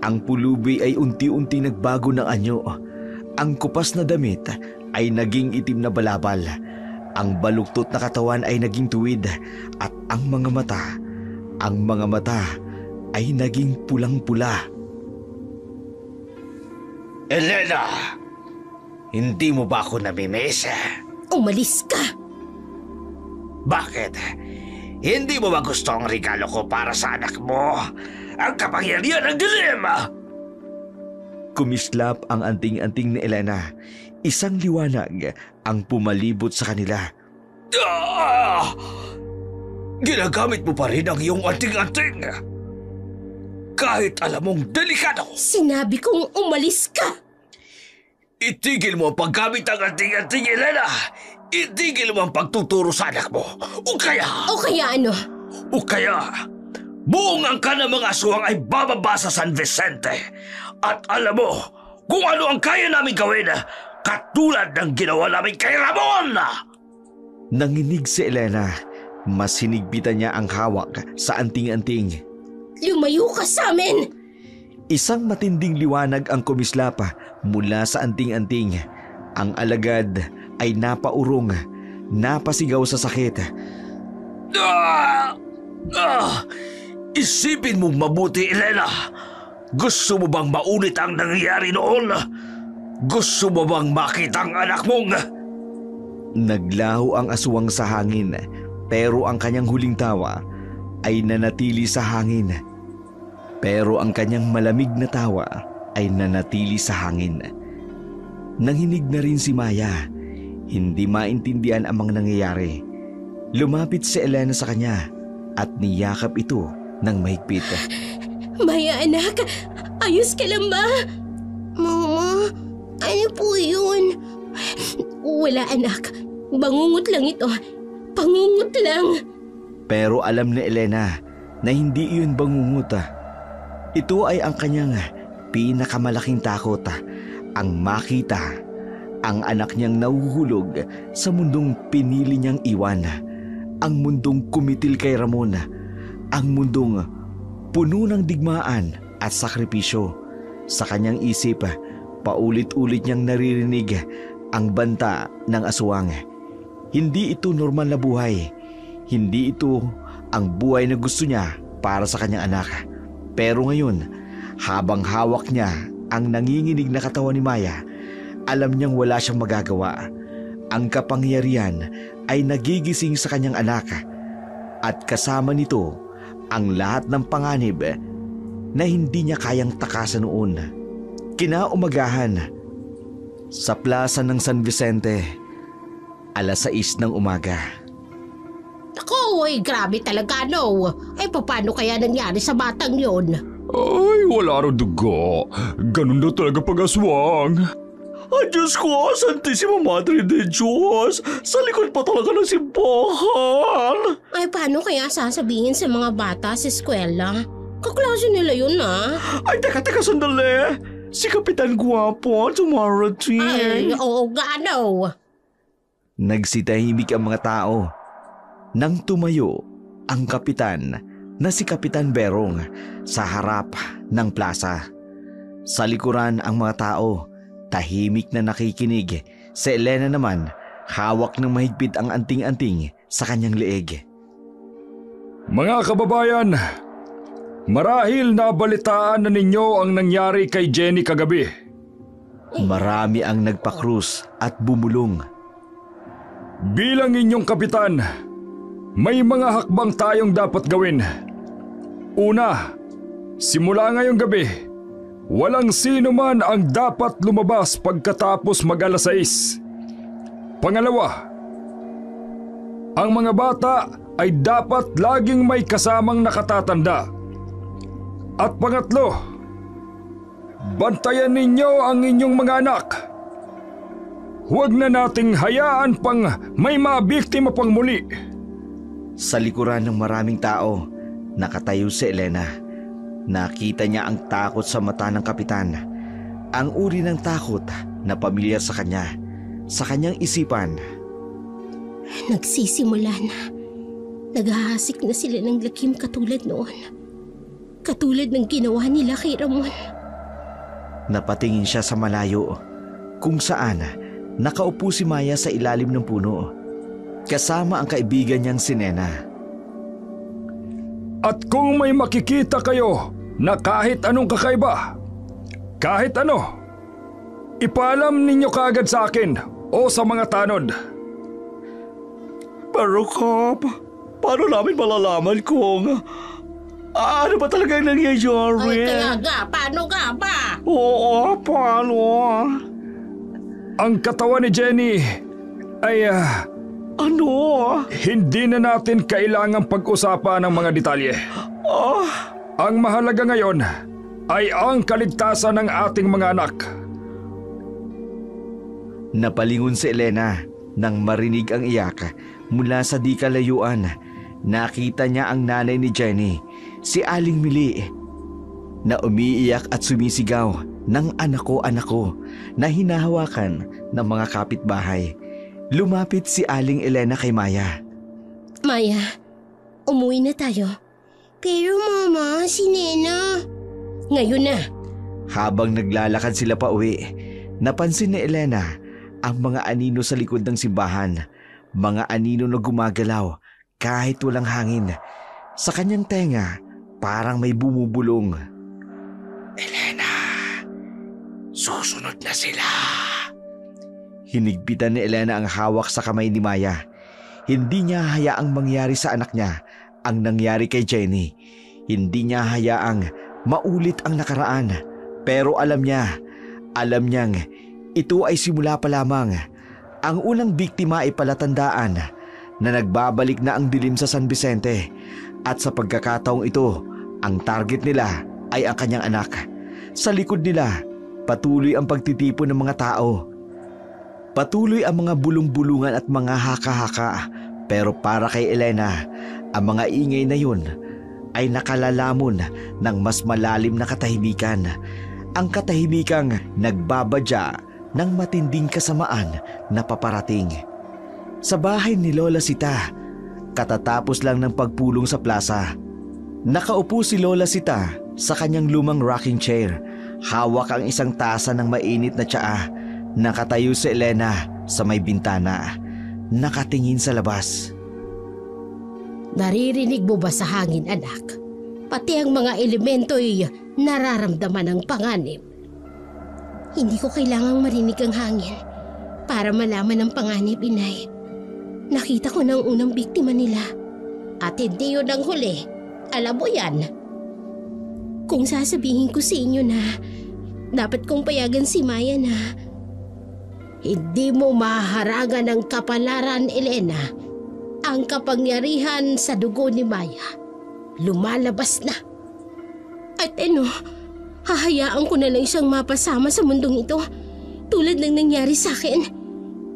Ang pulubi ay unti-unti nagbago ng anyo. Ang kupas na damit ay naging itim na balabal. Ang baluktot na katawan ay naging tuwid. At ang mga mata ay naging pulang-pula. Elena! Hindi mo ba ako namimiss? Umalis ka! Bakit? Hindi mo ba gusto ang regalo ko para sa anak mo? Ang kapangyarihan ng dilim! Kumislap ang anting-anting ni Elena. Isang liwanag ang pumalibot sa kanila. Ginagamit mo pa rin ang iyong anting-anting. Kahit alam mong delikado. Sinabi kong umalis ka! Itigil mo ang paggamit ng anting-anting, Elena! Itigil mo ang pagtuturo sa anak mo! O kaya ano? buong ka ng mga aswang ay bababa sa San Vicente. At alam mo kung ano ang kaya namin gawin, katulad ng ginawa namin kay Ramon! Nanginig si Elena. Mas hinigpitan niya ang hawak sa anting-anting. Lumayo ka sa amin! Isang matinding liwanag ang kumislap mula sa anting-anting. Ang alagad ay napaurong, napasigaw sa sakit. Isipin mong mabuti, Elena. Gusto mo bang maulit ang nangyayari noon? Gusto mo bang makita ang anak mong... Naglaho ang aswang sa hangin, pero ang kanyang huling tawa ay nanatili sa hangin. Pero ang kanyang malamig na tawa ay nanatili sa hangin. Nanginig na rin si Maya. Hindi maintindihan ang mga nangyayari. Lumapit si Elena sa kanya at niyakap ito ng mahigpit. Maya anak, ayos ka lang ba? Mama, ano po yun? Wala anak, bangungot lang ito. Pangungot lang. Pero alam ni Elena na hindi iyon bangungot. Ito ay ang kanyang pinakamalaking takot, ang makita ang anak niyang nahuhulog sa mundong pinili niyang iwan, ang mundong kumitil kay Ramon, ang mundong puno ng digmaan at sakripisyo. Sa kanyang isip, paulit-ulit niyang naririnig ang banta ng aswang. Hindi ito normal na buhay. Hindi ito ang buhay na gusto niya para sa kanyang anak. Pero ngayon, habang hawak niya ang nanginginig na katawan ni Maya, alam niyang wala siyang magagawa. Ang kapangyarihan ay nagigising sa kanyang anak at kasama nito ang lahat ng panganib na hindi niya kayang takasan noon. Kinaumagahan, sa plaza ng San Vicente, 6:00 ng umaga. Ako, grabe talaga no. Paano kaya nangyari sa batang yon? Ay, wala raw dugo. Ganun daw talaga pag-aswang. Ay, Diyos ko, Santissima Madre de Diyos! Sa likod pa talaga ng simbahan! Paano kaya sasabihin sa mga bata sa eskwela? Kaklase nila yun Ay, teka, sandali! Si Kapitan Guapo, dumarating! Oo nga no. Nagsitahimik ang mga tao. Nang tumayo ang kapitan na si Kapitan Berong sa harap ng plaza. Sa likuran ang mga tao, tahimik na nakikinig. Si Elena naman, hawak ng mahigpit ang anting-anting sa kanyang leeg. Mga kababayan, marahil nabalitaan na ninyo ang nangyari kay Jenny kagabi. Marami ang nagpakrus at bumulong. Bilang inyong kapitan, may mga hakbang tayong dapat gawin. Una, simula ngayong gabi, walang sino man ang dapat lumabas pagkatapos mag-6. Pangalawa, ang mga bata ay dapat laging may kasamang nakatatanda. At pangatlo, bantayan ninyo ang inyong mga anak. Huwag na nating hayaan pang may mabiktima pang muli. Sa likuran ng maraming tao, nakatayo si Elena. Nakita niya ang takot sa mata ng kapitan. Ang uri ng takot na pamilyar sa kanya. Sa kanyang isipan, Nagsisimula na. Naghahasik na sila ng lakim katulad noon. Katulad ng ginawa nila kay Ramon. napatingin siya sa malayo kung saan nakaupo si Maya sa ilalim ng puno. Kasama ang kaibigan niyang si Nena. At kung may makikita kayo na kahit anong kakaiba, kahit ano, ipaalam ninyo kaagad sa akin o sa mga tanod. Pero Kap, paano namin malalaman kung ano ba talaga ang nangyayari? Ay, kaya nga, paano nga ba? Oo, paano? Ang katawan ni Jenny ay Ano? hindi na natin kailangang pag-usapan ng mga detalye. Ang mahalaga ngayon ay ang kaligtasan ng ating mga anak. Napalingon si Elena nang marinig ang iyak mula sa di kalayuan. Nakita niya ang nanay ni Jenny, si Aling Mili, na umiiyak at sumisigaw ng anak ko, na hinahawakan ng mga kapitbahay. Lumapit si Aling Elena kay Maya. Maya, umuwi na tayo. Pero Mama, si Nena. Ngayon na. Habang naglalakad sila pa uwi, napansin ni Elena ang mga anino sa likod ng simbahan. Mga anino na gumagalaw kahit walang hangin. Sa kanyang tenga, parang may bumubulong. Elena, susunod na sila. Hinigpitan ni Elena ang hawak sa kamay ni Maya. Hindi niya hayaang mangyari sa anak niya ang nangyari kay Jenny. Hindi niya hayaang maulit ang nakaraan. Pero alam niyang ito ay simula pa lamang. Ang unang biktima ay palatandaan na nagbabalik na ang dilim sa San Vicente. At sa pagkakataong ito, ang target nila ay ang kanyang anak. Sa likod nila, patuloy ang pagtitipon ng mga tao. Patuloy ang mga bulong-bulungan at mga haka-haka. Pero para kay Elena, ang mga ingay na yun ay nakalalamon ng mas malalim na katahimikan. Ang katahimikang nagbabadya ng matinding kasamaan na paparating. Sa bahay ni Lola Sita, katatapos lang ng pagpulong sa plaza. Nakaupo si Lola Sita sa kanyang lumang rocking chair. Hawak ang isang tasa ng mainit na tsaa. Nakatayo si Elena sa may bintana, nakatingin sa labas. Naririnig mo ba sa hangin, anak? Pati ang mga elemento'y nararamdaman ng panganib. Hindi ko kailangang marinig ang hangin para malaman ang panganib, inay. Nakita ko ng unang biktima nila at hindi yun ang huli. Alam mo yan. Kung sasabihin ko sa inyo na dapat kong payagan si Maya na hindi mo mahaharangan ng kapalaran, Elena. Ang kapangyarihan sa dugo ni Maya lumalabas na. At hahayaan ko na lang siyang mapasama sa mundong ito tulad ng nangyari sa akin.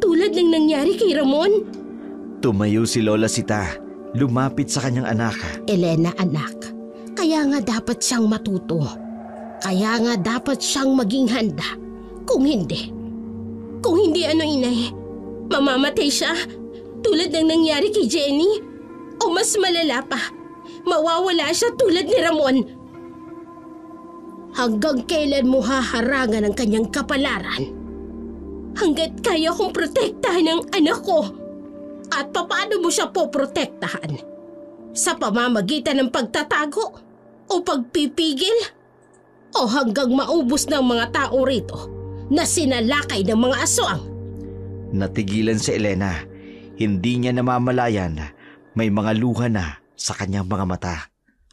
Tulad ng nangyari kay Ramon. Tumayo si Lola Sita, lumapit sa kanyang anak. Elena, anak, kaya nga dapat siyang matuto. Kaya nga dapat siyang maging handa. Kung hindi, inay, mamamatay siya tulad ng nangyari kay Jenny. O mas malala pa, mawawala siya tulad ni Ramon. Hanggang kailan mo haharangan ang kanyang kapalaran? Hanggat kaya kong protektahan ang anak ko. At papaano mo siya poprotektahan? Sa pamamagitan ng pagtatago o pagpipigil? O hanggang maubos ng mga tao rito na sinalakay ng mga aswang? Natigilan si Elena. Hindi niya namamalayan may mga luha na sa kanyang mga mata.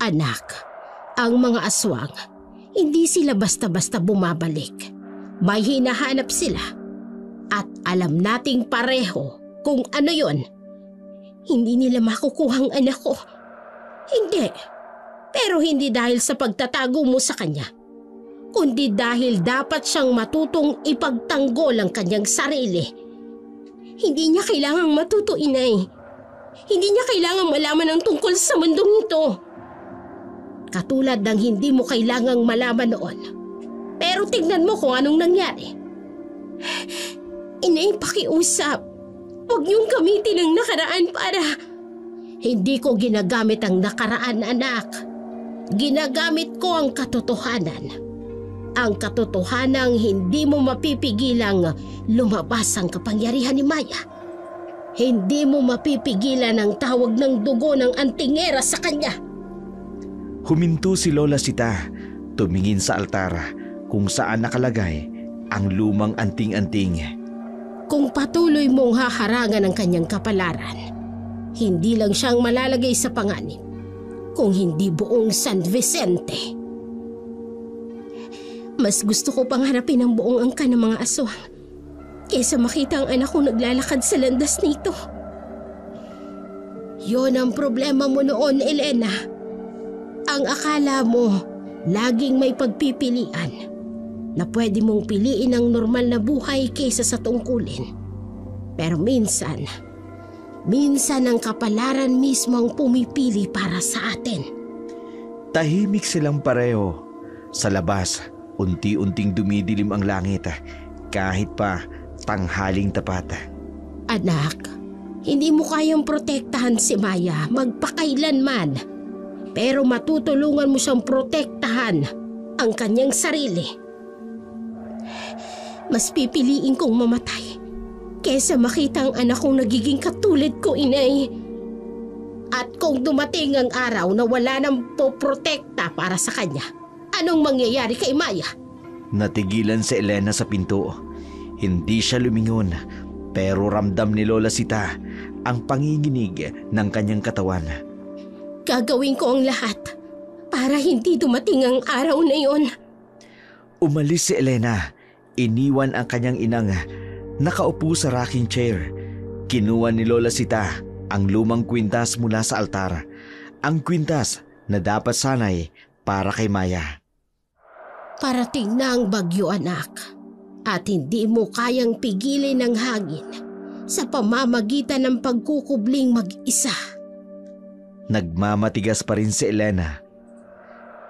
Anak, ang mga aswang, hindi sila basta-basta bumabalik. May hinahanap sila. At alam nating pareho kung ano yon. hindi nila makukuha ang anak ko. Hindi. Pero hindi dahil sa pagtatago mo sa kanya, kundi dahil dapat siyang matutong ipagtanggol ang kanyang sarili. Hindi niya kailangang matuto, inay. Hindi niya kailangang malaman ang tungkol sa mundong ito. Katulad ng hindi mo kailangang malaman noon. Pero tignan mo kung anong nangyari. Inay, pakiusap. Huwag niyong gamitin ang nakaraan para... Hindi ko ginagamit ang nakaraan, anak. Ginagamit ko ang katotohanan. Ang katotohanang hindi mo mapipigilang lumabas ang kapangyarihan ni Maya. Hindi mo mapipigilan ang tawag ng dugo ng antingera sa kanya. Huminto si Lola Sita, tumingin sa altar kung saan nakalagay ang lumang anting-anting. Kung patuloy mong haharangan ang kanyang kapalaran, hindi lang siyang malalagay sa panganib, kung hindi buong San Vicente. Mas gusto ko pang harapin ang buong angka ng mga aswang kaysa makita ang anak kong naglalakad sa landas nito. Yon ang problema mo noon, Elena. Ang akala mo laging may pagpipilian na pwede mong piliin ang normal na buhay kaysa sa tungkulin. Pero minsan ang kapalaran mismo ang pumipili para sa atin. Tahimik silang pareho. Sa labas, unti-unting dumidilim ang langit kahit pa tanghaling tapat. Anak, hindi mo kayang protektahan si Maya magpakailanman. Pero matutulungan mo siyang protektahan ang kanyang sarili. Mas pipiliin kong mamatay kesa makita ang anak kong nagiging katulad ko, inay. At kung dumating ang araw na wala nang poprotekta para sa kanya, anong mangyayari kay Maya? Natigilan si Elena sa pinto. Hindi siya lumingon, pero ramdam ni Lola Sita ang panginginig ng kanyang katawan. Gagawin ko ang lahat para hindi dumating ang araw na yon. Umalis si Elena. Iniwan ang kanyang inang nakaupo sa rocking chair. Kinuha ni Lola Sita ang lumang kwintas mula sa altar. Ang kwintas na dapat sanay para kay Maya. Parating na ang bagyo, anak. At hindi mo kayang pigilin ang hangin sa pamamagitan ng pagkukubling mag-isa. Nagmamatigas pa rin si Elena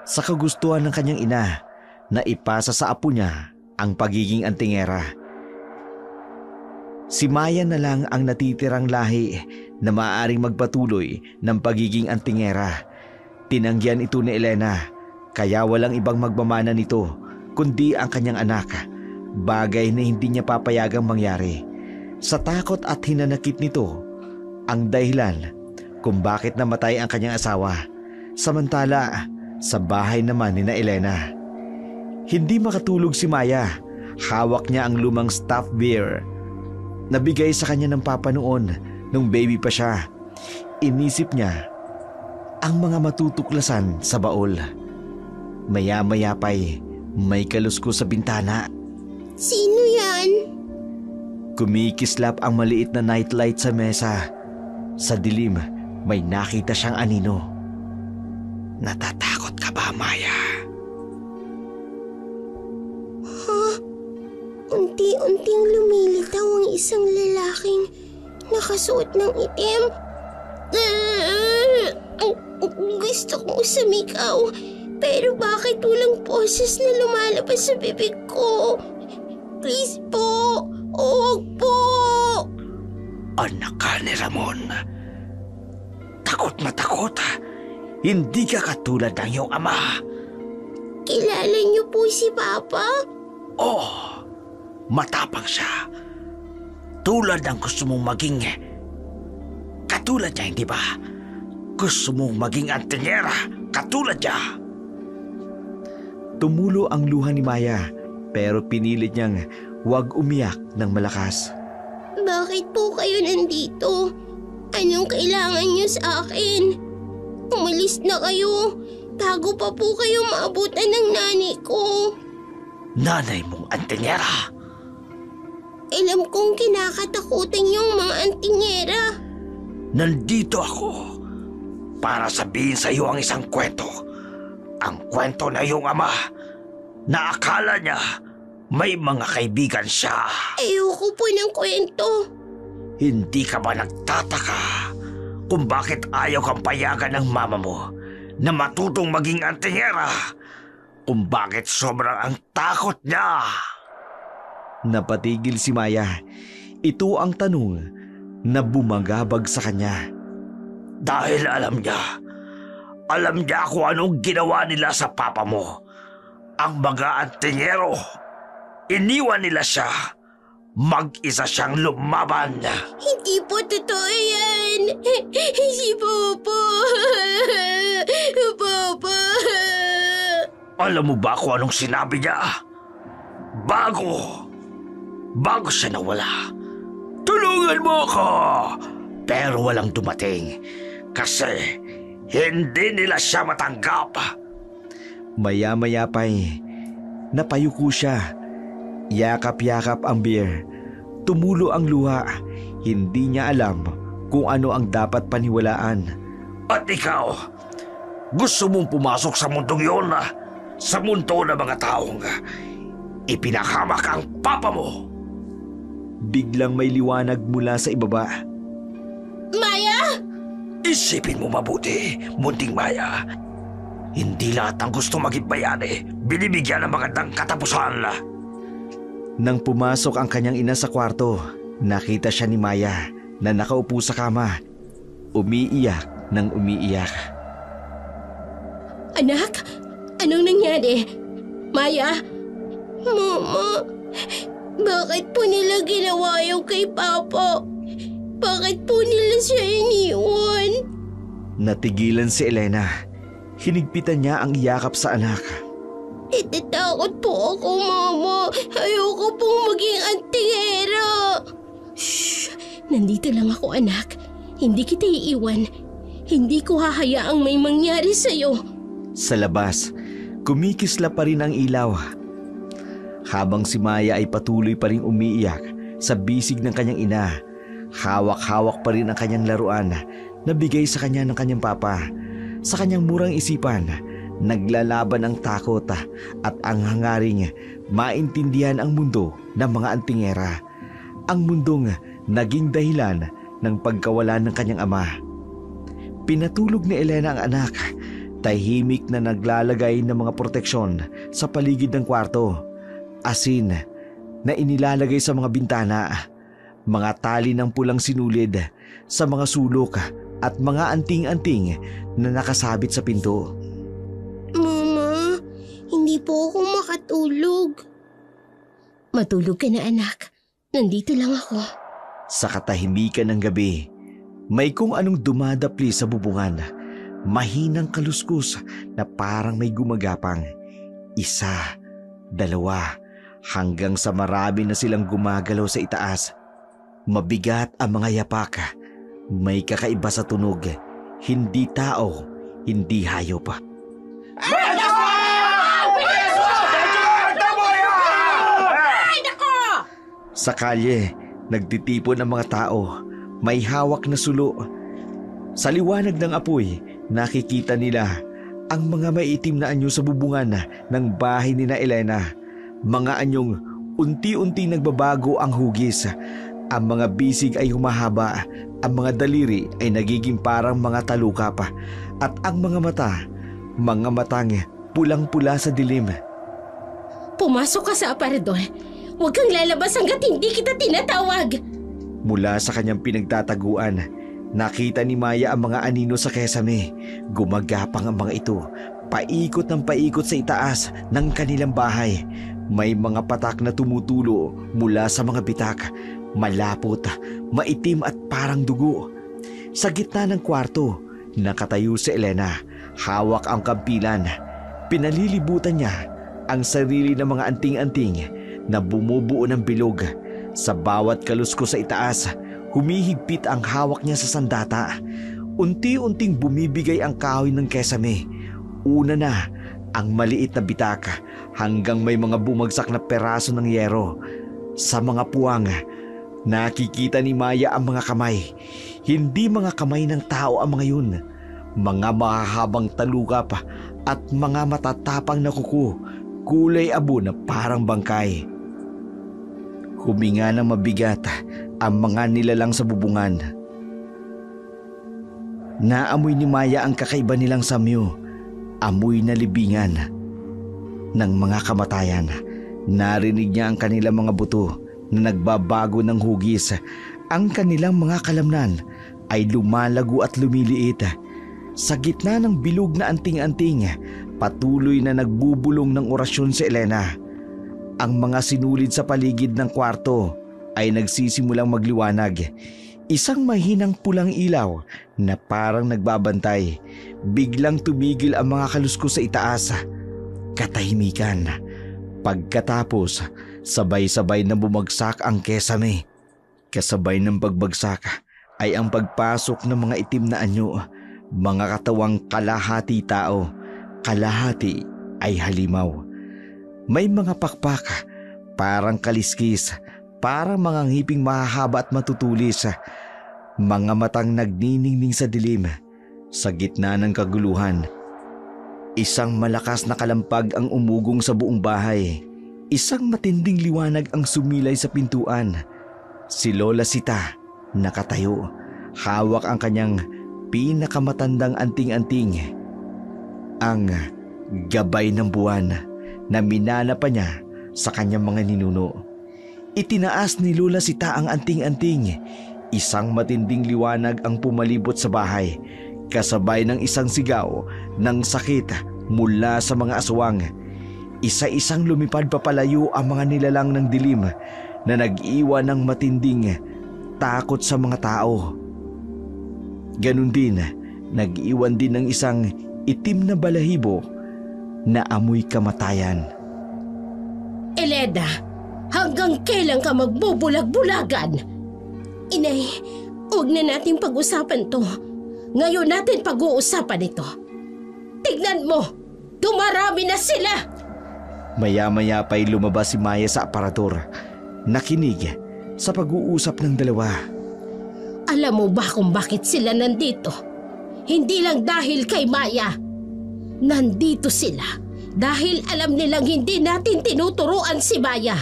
sa kagustuhan ng kanyang ina na ipasa sa apo niya ang pagiging antingera. Si Maya na lang ang natitirang lahi na maaaring magpatuloy ng pagiging antingera. Tinanggihan ito ni Elena, kaya walang ibang magmamana nito kundi ang kanyang anak, bagay na hindi niya papayagang mangyari. Sa takot at hinanakit nito ang dahilan kung bakit namatay ang kanyang asawa, samantala sa bahay naman ni na Elena. Hindi makatulog si Maya. Hawak niya ang lumang stuffed bear. Nabigay sa kanya ng papa noon nung baby pa siya. Inisip niya ang mga matutuklasan sa baul. Maya-maya pa'y may kalusko sa bintana. Sino yan? Kumikislap ang maliit na nightlight sa mesa. Sa dilim, may nakita siyang anino. Natatakot ka ba, Maya? Unti-unting lumilitaw ang isang lalaking nakasuot ng itim. Gusto kong sumigaw, pero bakit walang boses na lumalabas sa bibig ko? Please po, huwag po! Anak ka ni Ramon. Takot na takot. Hindi ka katulad ng iyong ama. Kilala niyo po si Papa? Oh, matapang siya. Tulad ng gusto mong maging katulad niya, hindi ba? Gusto mong maging antingera katulad niya. Tumulo ang luha ni Maya, pero pinilit niyang huwag umiyak ng malakas. Bakit po kayo nandito? Anong kailangan niyo sa akin? Umalis na kayo bago pa po kayo maabutan ng nanay ko. Nanay mong antingera. Alam kong kinakatakutan yung mga antingera. nandito ako para sabihin sa iyo ang isang kwento. Ang kwento na iyong ama na akala niya may mga kaibigan siya. Ayoko po ng kwento. Hindi ka ba nagtataka kung bakit ayaw kang payagan ng mama mo na matutong maging antingera? Kung bakit sobrang ang takot niya? Napatigil si Maya. Ito ang tanong na bumagabag sa kanya. Dahil alam niya kung anong ginawa nila sa papa mo. Ang mga antingero, iniwan nila siya. Mag-isa siyang lumaban. Hindi po totoo yan. Si Papa. Papa. Alam mo ba kung anong sinabi niya? Bago siya nawala. Tulungan mo ako! Pero walang dumating kasi hindi nila siya matanggap. Maya-maya pa'y napayuko siya. Yakap-yakap ang bear. Tumulo ang luha. Hindi niya alam kung ano ang dapat paniwalaan. At ikaw, gusto mong pumasok sa mundong yun? Sa mundo ng mga taong ipinahamak ang papa mo? Biglang may liwanag mula sa ibaba. Maya! Isipin mo mabuti, munting Maya. Hindi lahat ng gusto maging bayani binibigyan ng magandang katapusan. Nang pumasok ang kanyang ina sa kwarto, nakita siya ni Maya na nakaupo sa kama. Umiiyak nang umiiyak. Anak, anong nangyari? Maya? Mama, bakit po nila ginawa yung kay Papa? Bakit po nila siya iniwan? Natigilan si Elena. Hinigpitan niya ang iyakap sa anak. Itatakot po ako, Mama. Ayoko pong maging antingera. Shh! Nandito lang ako, anak. Hindi kita iiwan. Hindi ko hahayaang may mangyari sa'yo. Sa labas, kumikisla pa rin ang ilaw. Habang si Maya ay patuloy pa rin umiiyak sa bisig ng kanyang ina, hawak-hawak pa rin ang kanyang laruan na bigay sa kanya ng kanyang papa. Sa kanyang murang isipan, naglalaban ang takot at ang hangaring maintindihan ang mundo ng mga antingera. Ang mundong naging dahilan ng pagkawala ng kanyang ama. Pinatulog ni Elena ang anak, tahimik na naglalagay ng mga proteksyon sa paligid ng kwarto. Asin na inilalagay sa mga bintana, mga tali ng pulang sinulid sa mga sulok at mga anting-anting na nakasabit sa pinto. Mama, hindi po ako makatulog. Matulog ka na, anak. Nandito lang ako. Sa katahimikan ng gabi, may kung anong dumadapli sa bubungan. Mahinang kaluskus na parang may gumagapang. Isa, dalawa, hanggang sa marami na silang gumagalaw sa itaas. Mabigat ang mga yapak. May kakaiba sa tunog. Hindi tao, hindi hayop. Sa kalye, nagtitipon ang mga tao. May hawak na sulo. Sa liwanag ng apoy, nakikita nila ang mga maiitim na anyo sa bubungan ng bahay ni na Elena. Mga anyong unti-unti nagbabago ang hugis. Ang mga bisig ay humahaba, ang mga daliri ay nagiging parang mga talukap, at ang mga matang pulang-pula sa dilim. Pumasok ka sa aparador. Huwag kang lalabas hanggat hindi kita tinatawag. Mula sa kanyang pinagtataguan, nakita ni Maya ang mga anino sa kesame. Gumagapang ang mga ito, paikot ng paikot sa itaas ng kanilang bahay. May mga patak na tumutulo mula sa mga bitak. Malapot, maitim at parang dugo. Sa gitna ng kwarto, nakatayo si Elena. Hawak ang kampilan. Pinalilibutan niya ang sarili ng mga anting-anting na bumubuo ng bilog. Sa bawat kalusko sa itaas, humihigpit ang hawak niya sa sandata. Unti-unting bumibigay ang kahoy ng kesame. Una na ang maliit na bitaka hanggang may mga bumagsak na peraso ng yero. Sa mga puwang, Nakikita ni Maya ang mga kamay. Hindi mga kamay ng tao ang mga yun. Mga mahahabang talukap at mga matatapang na kuko, kulay abo na parang bangkay. Huminga ng mabigat ang mga nilalang sa bubungan. Naamoy ni Maya ang kakaiba nilang samyo, amoy na libingan ng mga kamatayan. Narinig niya ang kanilang mga buto na nagbabago ng hugis. Ang kanilang mga kalamnan ay lumalago at lumiliit. Sa gitna ng bilog na anting-anting, patuloy na nagbubulong ng orasyon si Elena. Ang mga sinulid sa paligid ng kwarto ay nagsisimulang magliwanag. Isang mahinang pulang ilaw na parang nagbabantay. Biglang tumigil ang mga kaluskos sa itaas. Katahimikan. Pagkatapos, sabay-sabay na bumagsak ang kesame. Kasabay ng pagbagsak ay ang pagpasok ng mga itim na anyo. Mga katawang kalahati tao, kalahati ay halimaw. May mga pakpak, parang kaliskis, parang mga ngiping mahahaba at matutulis. Mga matang nagniningning sa dilim. Sa gitna ng kaguluhan, isang malakas na kalampag ang umugong sa buong bahay. Isang matinding liwanag ang sumilay sa pintuan. Si Lola Sita, nakatayo, hawak ang kanyang pinakamatandang anting-anting. Ang gabay ng buwan na minana pa niya sa kanyang mga ninuno. Itinaas ni Lola Sita ang anting-anting. Isang matinding liwanag ang pumalibot sa bahay, kasabay ng isang sigaw ng sakit mula sa mga aswang. Isa-isang lumipad papalayo ang mga nilalang ng dilim na nag-iwan ng matinding takot sa mga tao. Ganun din, nag-iwan din ng isang itim na balahibo na amoy kamatayan. Elena, hanggang kailan ka magbubulag-bulagan? Inay, huwag na natin pag-usapan to. Ngayon natin pag-uusapan ito. Tignan mo, dumarami na sila! Maya-maya pa'y lumabas si Maya sa aparador. Nakinig sa pag-uusap ng dalawa. Alam mo ba kung bakit sila nandito? Hindi lang dahil kay Maya. Nandito sila dahil alam nilang hindi natin tinuturuan si Maya.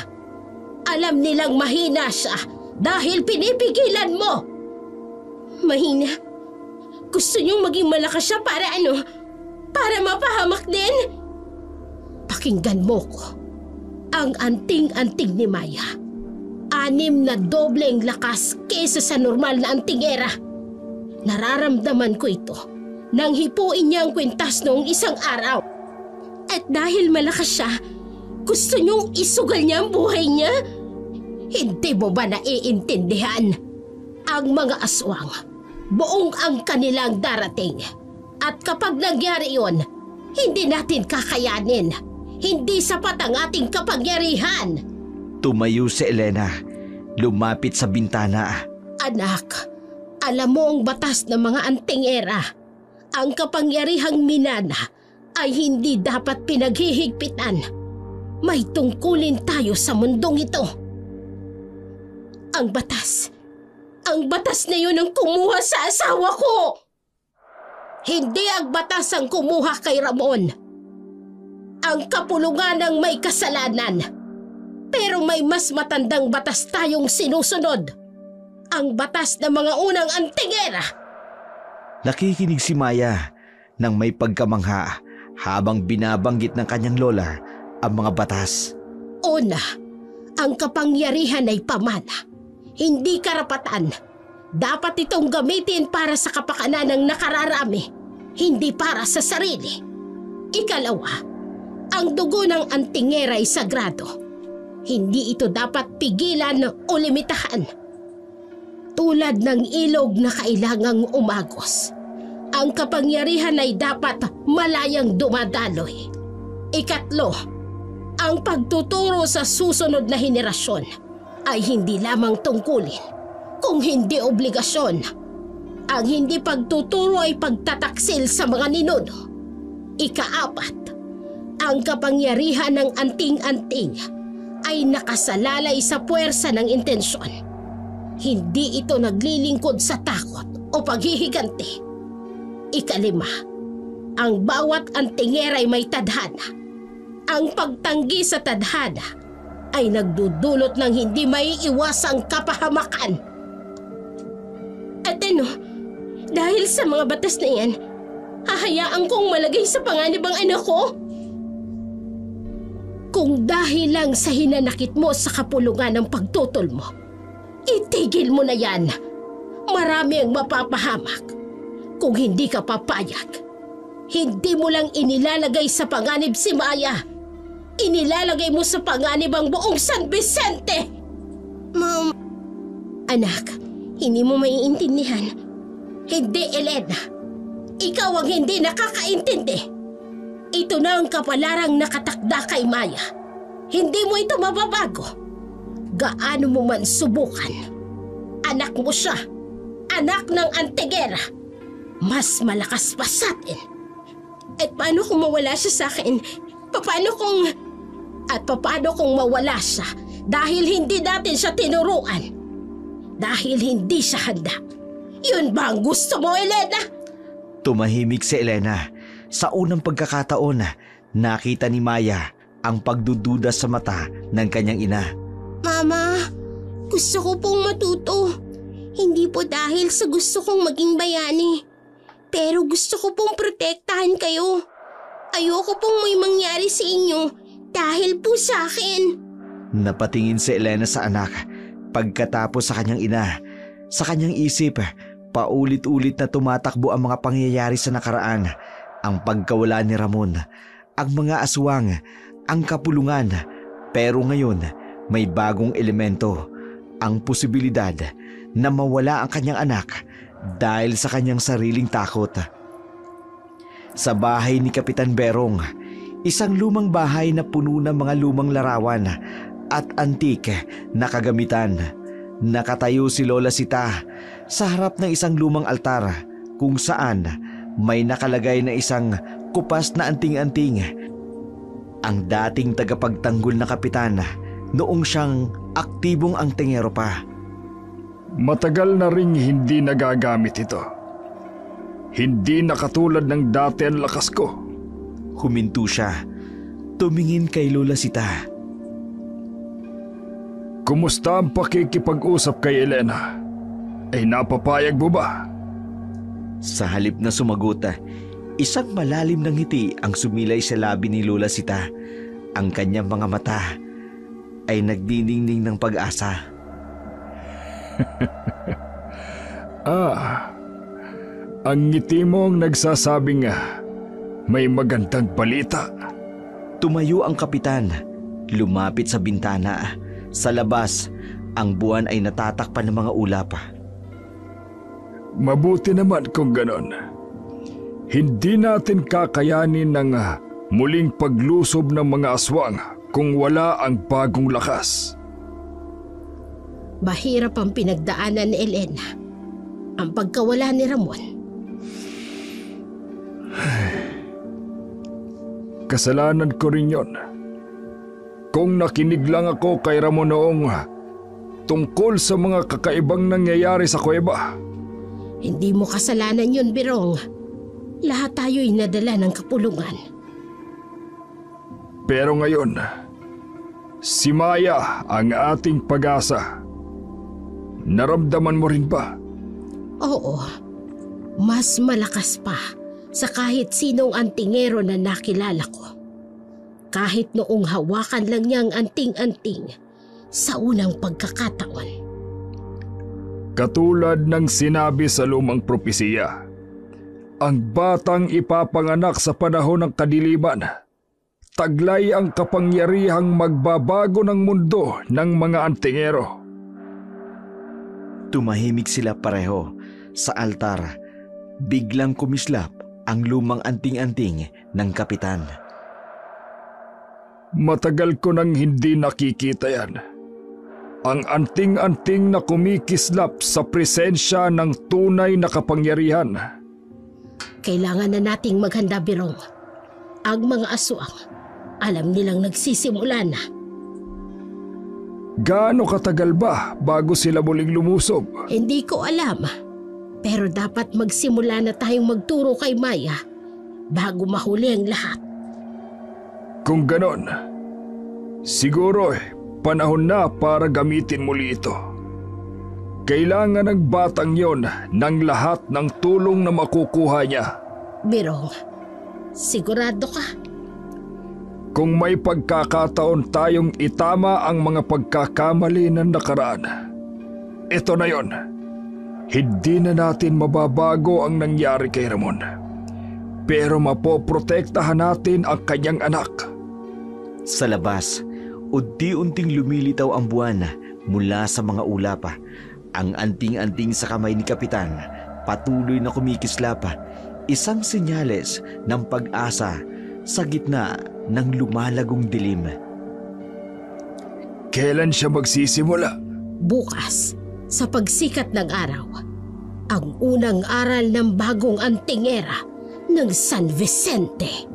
Alam nilang mahina siya dahil pinipigilan mo. Mahina? Gusto niyong maging malakas siya para ano? Para mapahamak din? Pakinggan mo ko. Ang anting-anting ni Maya, 6 na dobleng lakas kaysa sa normal na antingera. Nararamdaman ko ito nang hipuin niya ang kwintas noong isang araw. At dahil malakas siya, gusto niyong isugal niya ang buhay niya? Hindi mo ba naiintindihan? Ang mga aswang, buong ang kanilang darating. At kapag nangyari yon, hindi natin kakayanin. Hindi sapat ang ating kapangyarihan. Tumayo si Elena, lumapit sa bintana. Anak, alam mo ang batas ng mga antingera. Ang kapangyarihang minana ay hindi dapat pinaghihigpitan. May tungkulin tayo sa mundong ito. Ang batas na yun ang kumuha sa asawa ko. Hindi ang batas ang kumuha kay Ramon. Ang kapulungan ng may kasalanan. Pero may mas matandang batas tayong sinusunod. Ang batas ng mga unang antingera. Nakikinig si Maya nang may pagkamangha habang binabanggit ng kanyang lola ang mga batas. Una, ang kapangyarihan ay pamana, hindi karapatan. Dapat itong gamitin para sa kapakanan ng nakararami, hindi para sa sarili. Ikalawa, ang dugo ng antingera ay sagrado. Hindi ito dapat pigilan o limitahan. Tulad ng ilog na kailangang umagos, ang kapangyarihan ay dapat malayang dumadaloy. Ikatlo, ang pagtuturo sa susunod na henerasyon ay hindi lamang tungkulin, kung hindi obligasyon. Ang hindi pagtuturo ay pagtataksil sa mga ninuno. Ikaapat, ang kapangyarihan ng anting-anting ay nakasalalay sa puwersa ng intensyon. Hindi ito naglilingkod sa takot o paghihiganti. 5, ang bawat antingera ay may tadhana. Ang pagtanggi sa tadhana ay nagdudulot ng hindi maiiwasang kapahamakan. At dahil sa mga batas na yan, hahayaan kong malagay sa panganib ang anak ko? Kung dahil lang sa hinanakit mo sa kapulungan ng pagtutol mo, itigil mo na yan. Marami ang mapapahamak. Kung hindi ka papayag, hindi mo lang inilalagay sa panganib si Maya. Inilalagay mo sa panganib ang buong San Vicente. Ma'am. Anak, hindi mo maiintindihan. Hindi, Elena. Ikaw ang hindi nakakaintindi. Ito na ang kapalarang nakatakda kay Maya. Hindi mo ito mababago. Gaano mo man subukan. Anak mo siya. Anak ng Antigera. Mas malakas pa sa atin. At paano kung mawala siya sa akin? Paano kung mawala siya dahil hindi natin siya tinuruan? Dahil hindi siya handa. Yun ba ang gusto mo, Elena? Tumahimik si Elena. Sa unang pagkakataon, nakita ni Maya ang pagdududa sa mata ng kanyang ina. Mama, gusto ko pong matuto. Hindi po dahil sa gusto kong maging bayani. Pero gusto ko pong protektahan kayo. Ayoko pong may mangyari sa inyo dahil po sa akin. Napatingin si Elena sa anak pagkatapos sa kanyang ina. Sa kanyang isip, paulit-ulit na tumatakbo ang mga pangyayari sa nakaraan. Ang pagkawala ni Ramon, ang mga aswang, ang kapulungan. Pero ngayon, may bagong elemento. Ang posibilidad na mawala ang kanyang anak dahil sa kanyang sariling takot. Sa bahay ni Kapitan Berong, isang lumang bahay na puno ng mga lumang larawan at antik na kagamitan. Nakatayo si Lola Sita sa harap ng isang lumang altar kung saan may nakalagay na isang kupas na anting-anting. Ang dating tagapagtanggol na kapitan noong siyang aktibong antingero pa. Matagal na ring hindi nagagamit ito. Hindi na katulad ng dati ang lakas ko. Huminto siya. Tumingin kay Lola Sita. Kumusta ang pakikipag-usap kay Elena? Ay napapayag mo ba? Sa halip na sumagot, isang malalim na ngiti ang sumilay sa labi ni Lola Sita. Ang kanyang mga mata ay nagdiningning ng pag-asa. Ang ngiti mo ang nagsasabing may magandang balita. Tumayo ang kapitan, lumapit sa bintana. Sa labas, ang buwan ay natatakpan ng mga ulap. Mabuti naman kung ganon. Hindi natin kakayanin ng muling paglusob ng mga aswang kung wala ang bagong lakas. Mahirap ang pinagdaanan ni Elena. Ang pagkawala ni Ramon. Kasalanan ko rin yon. Kung nakinig lang ako kay Ramon noong tungkol sa mga kakaibang nangyayari sa kuweba. Hindi mo kasalanan yun, Birong. Lahat tayo'y nadala ng kapulungan. Pero ngayon, si Maya ang ating pag-asa. Naramdaman mo rin ba? Oo. Mas malakas pa sa kahit sinong antingero na nakilala ko. Kahit noong hawakan lang niya ang anting-anting sa unang pagkakataon. Katulad ng sinabi sa lumang propesiya, ang batang ipapanganak sa panahon ng kadiliman, taglay ang kapangyarihang magbabago ng mundo ng mga antingero. Tumahimik sila pareho sa altar. Biglang kumislap ang lumang anting-anting ng kapitan. Matagal ko nang hindi nakikita yan. Ang anting-anting na kumikislap sa presensya ng tunay na kapangyarihan. Kailangan na nating maghanda, Birong. Ang mga aswang, alam nilang nagsisimula na. Gaano katagal ba bago sila muling lumusob? Hindi ko alam. Pero dapat magsimula na tayong magturo kay Maya bago mahuli ang lahat. Kung ganon, siguro panahon na para gamitin muli ito. Kailangan ng batang yon ng lahat ng tulong na makukuha niya. Birong, sigurado ka? Kung may pagkakataon tayong itama ang mga pagkakamali ng nakaraan, ito na yon. Hindi na natin mababago ang nangyari kay Ramon. Pero mapoprotektahan natin ang kanyang anak. Sa labas, unti-unting lumilitaw ang buwan mula sa mga ulap. Ang anting-anting sa kamay ni Kapitan patuloy na kumikislap, isang senyales ng pag-asa sa gitna ng lumalagong dilim. Kailan siya magsisimula? Bukas, sa pagsikat ng araw, ang unang aral ng bagong antingera ng San Vicente.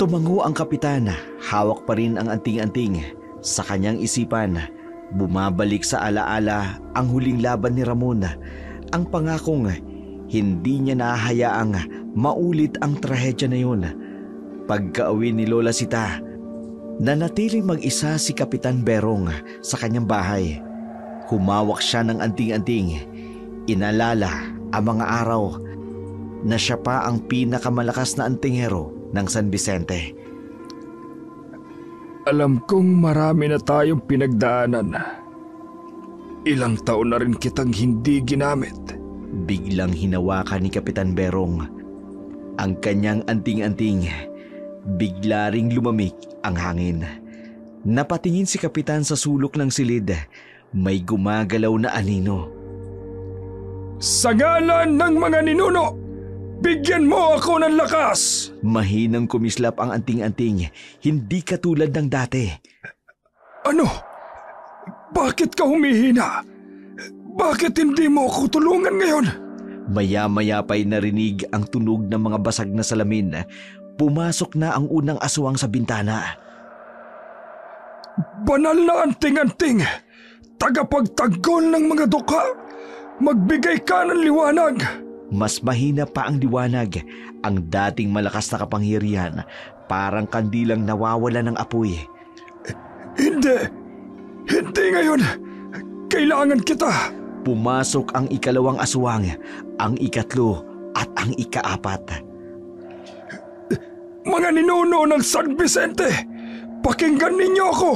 Tumango ang kapitan, hawak pa rin ang anting-anting. Sa kanyang isipan, bumabalik sa alaala ang huling laban ni Ramon, ang pangakong hindi niya nahahayaang maulit ang trahedya na yun. Pagka-uwi ni Lola Sita, nanatiling mag-isa si Kapitan Berong sa kanyang bahay. Humawak siya ng anting-anting. Inalala ang mga araw na siya pa ang pinakamalakas na antingero ng San Vicente. Alam kong marami na tayong pinagdaanan. Ilang taon na rin kitang hindi ginamit. Biglang hinawakan ni Kapitan Berong ang kanyang anting-anting. Bigla ring lumamig ang hangin. Napatingin si Kapitan sa sulok ng silid. May gumagalaw na anino. Sa ngalan ng mga ninuno, bigyan mo ako ng lakas! Mahinang kumislap ang anting-anting, hindi katulad ng dati. Ano? Bakit ka humihina? Bakit hindi mo ako tulungan ngayon? Maya-maya pa'y narinig ang tunog ng mga basag na salamin. Pumasok na ang unang aswang sa bintana. Banal na anting-anting! Tagapagtanggol ng mga duka! Magbigay ka ng liwanag! Mas mahina pa ang liwanag. Ang dating malakas na kapangyarihan, parang kandilang nawawala ng apoy. Hindi! Hindi ngayon! Kailangan kita! Pumasok ang ikalawang aswang, ang ikatlo at ang ikaapat. Mga ninuno ng San Vicente! Pakinggan ninyo ako!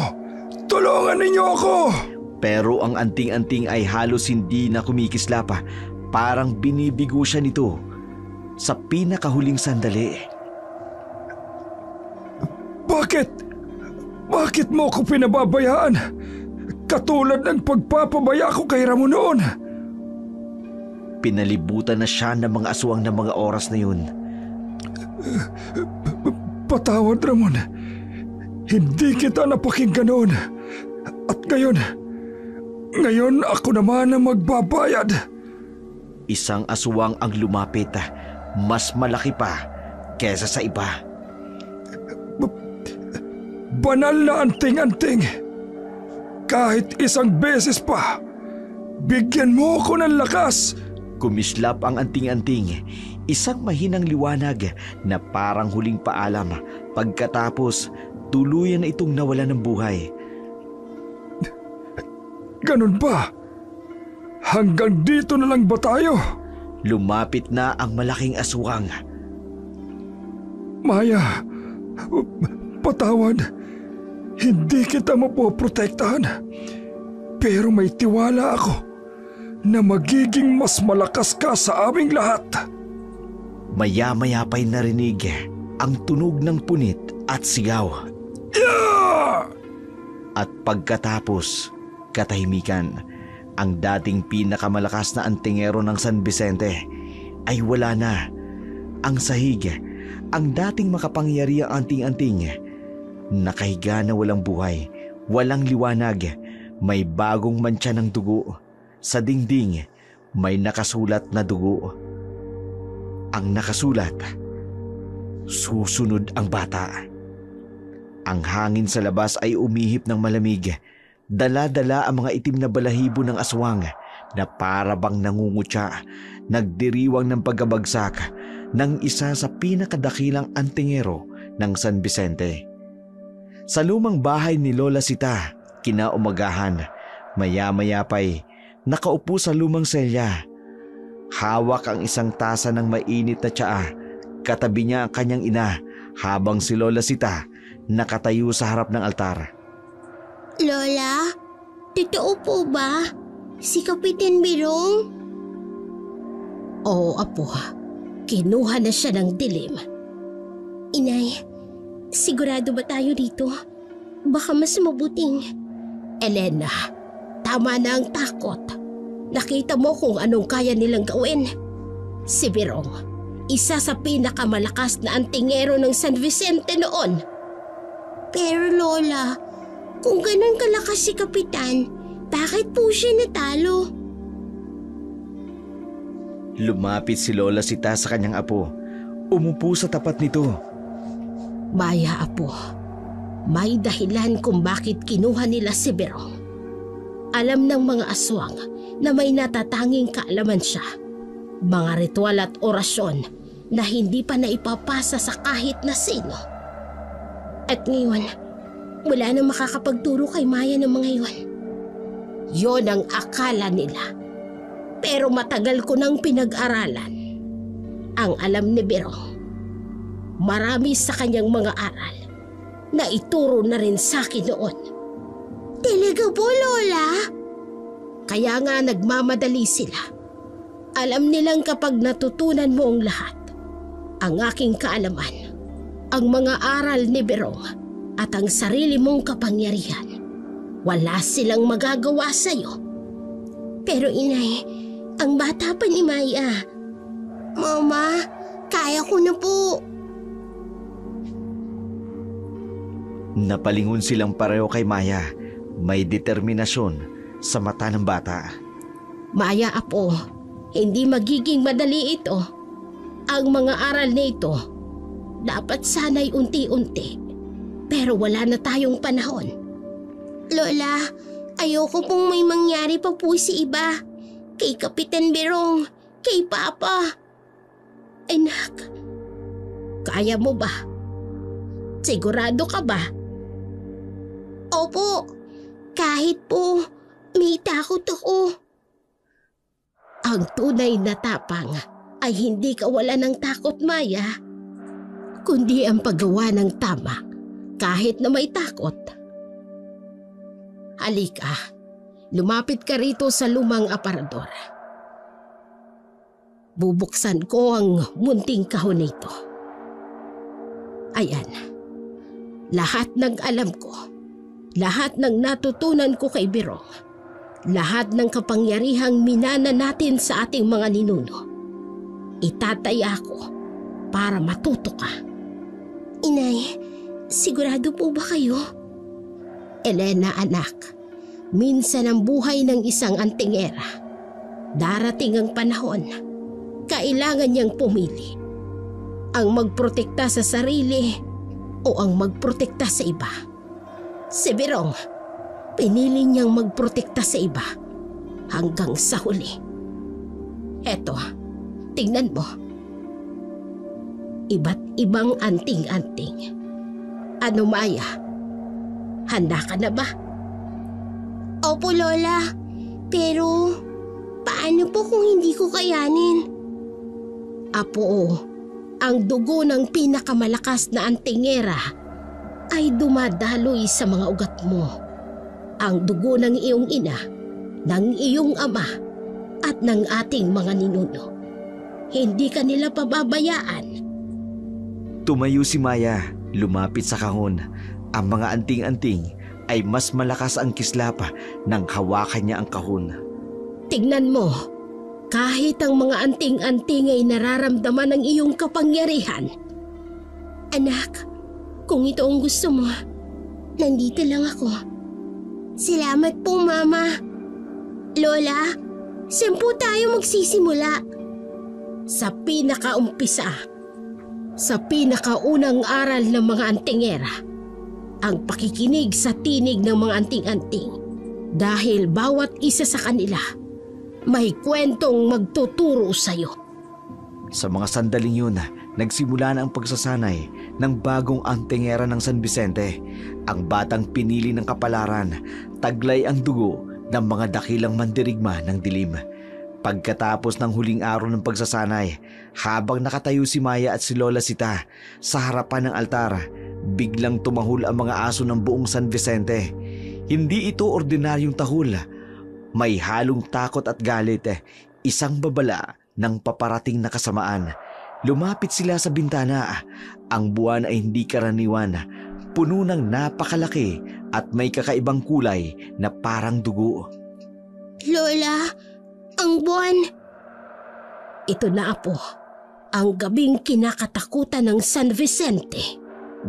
Tulungan ninyo ako! Pero ang anting-anting ay halos hindi na kumikislap. Parang binibigo siya nito sa pinakahuling sandali. Bakit? Bakit mo ako pinababayaan? Katulad ng pagpapabaya ko kay Ramon noon. Pinalibutan na siya ng mga aswang ng mga oras na yun. Patawad, Ramon. Hindi kita napakinggan noon. At ngayon ako naman ang magbabayad. Isang aswang ang lumapit, mas malaki pa kesa sa iba. Banal na anting-anting. Kahit isang beses pa, bigyan mo ako ng lakas. Kumislap ang anting-anting, isang mahinang liwanag na parang huling paalam. Pagkatapos, tuluyan na itong nawala ng buhay. Ganun ba? Hanggang dito na lang ba tayo? Lumapit na ang malaking aswang. Maya, patawad. Hindi kita mapoprotektahan. Pero may tiwala ako na magiging mas malakas ka sa aming lahat. Maya-maya pa'y narinig ang tunog ng punit at sigaw. Yeah! At pagkatapos, katahimikan. Ang dating pinakamalakas na antingero ng San Vicente ay wala na. Ang sahig, ang dating makapangyarihang anting-anting, nakahiga na walang buhay, walang liwanag, may bagong mantsa ng dugo. Sa dingding, may nakasulat na dugo. Ang nakasulat, susunod ang bata. Ang hangin sa labas ay umihip ng malamig. Dala-dala ang mga itim na balahibo ng aswang na para bang nangungutya, nagdiriwang ng pagkabagsak ng isa sa pinakadakilang antingero ng San Vicente. Sa lumang bahay ni Lola Sita, kinaumagahan, maya-maya pa'y nakaupo sa lumang selya. Hawak ang isang tasa ng mainit na tsaa, katabi niya ang kanyang ina habang si Lola Sita nakatayo sa harap ng altar. Lola, totoo po ba? Si Kapitan Birong? Oo, apo. Kinuha na siya ng dilim. Inay, sigurado ba tayo dito? Baka mas mabuting. Elena, tama na ang takot. Nakita mo kung anong kaya nilang gawin. Si Birong, isa sa pinakamalakas na antingero ng San Vicente noon. Pero Lola, kung ganun kalakas si Kapitan, bakit po siya natalo? Lumapit si Lola Sita sa kanyang apo. Umupo sa tapat nito. Maya, apo, may dahilan kung bakit kinuha nila si Birong. Alam ng mga aswang na may natatanging kaalaman siya. Mga ritual at orasyon na hindi pa naipapasa sa kahit na sino. At ngayon, wala nang makakapagturo kay Maya ng mga iyon. Yon ang akala nila. Pero matagal ko nang pinag-aralan. Ang alam ni Birong, marami sa kanyang mga aral na ituro na rin sa akin noon. Talaga po, Lola? Kaya nga nagmamadali sila. Alam nilang kapag natutunan mo ang lahat, ang aking kaalaman, ang mga aral ni Birong at ang sarili mong kapangyarihan, wala silang magagawa sa'yo. Pero inay, ang bata pa ni Maya. Mama, kaya ko na po. Napalingon silang pareho kay Maya. May determinasyon sa mata ng bata. Maya, apo, hindi magiging madali ito. Ang mga aral na ito, dapat sana'y unti-unti. Pero wala na tayong panahon. Lola, ayoko pong may mangyari pa po si iba. Kay Kapitan Birong, kay Papa. Anak, kaya mo ba? Sigurado ka ba? Opo, kahit po may takot ako. Ang tunay na tapang ay hindi kawalan ng takot, Maya, kundi ang paggawa ng tama kahit na may takot. Halika, lumapit ka rito sa lumang aparador. Bubuksan ko ang munting kahon nito. Ayan, lahat ng alam ko, lahat ng natutunan ko kay Birong, lahat ng kapangyarihang minana natin sa ating mga ninuno, itataya ko para matuto ka. Inay, sigurado po ba kayo? Elena, anak, minsan ang buhay ng isang antingera, darating ang panahon, kailangan niyang pumili. Ang magprotekta sa sarili o ang magprotekta sa iba. Si Birong, pinili niyang magprotekta sa iba hanggang sa huli. Eto, tingnan mo. Iba't ibang anting-anting. Ano, Maya? Handa ka na ba? Opo, Lola. Pero paano po kung hindi ko kayanin? Apo, ang dugo ng pinakamalakas na antingera ay dumadaloy sa mga ugat mo. Ang dugo ng iyong ina, ng iyong ama, at ng ating mga ninuno. Hindi ka nila pababayaan. Tumayo si Maya, lumapit sa kahon. Ang mga anting-anting ay mas malakas ang kislap nang hawakan niya ang kahon. Tignan mo, kahit ang mga anting-anting ay nararamdaman ng iyong kapangyarihan. Anak, kung ito ang gusto mo, nandito lang ako. Salamat po, Mama. Lola, saan po tayo magsisimula? Sa pinakaumpisa, sa pinakaunang aral ng mga antingera, ang pakikinig sa tinig ng mga anting-anting Dahil bawat isa sa kanila may kwentong magtuturo sa'yo. Sa mga sandaling yun, nagsimula na ang pagsasanay ng bagong antingera ng San Vicente. Ang batang pinili ng kapalaran, taglay ang dugo ng mga dakilang mandirigma ng dilim. Pagkatapos ng huling araw ng pagsasanay, habang nakatayo si Maya at si Lola Sita sa harapan ng altar, biglang tumahol ang mga aso ng buong San Vicente. Hindi ito ordinaryong tahol. May halong takot at galit, isang babala ng paparating na kasamaan. Lumapit sila sa bintana. Ang buwan ay hindi karaniwan. Puno ng napakalaki at may kakaibang kulay na parang dugo. Lola, ang buwan. Ito na, Apo, ang gabing kinakatakutan ng San Vicente.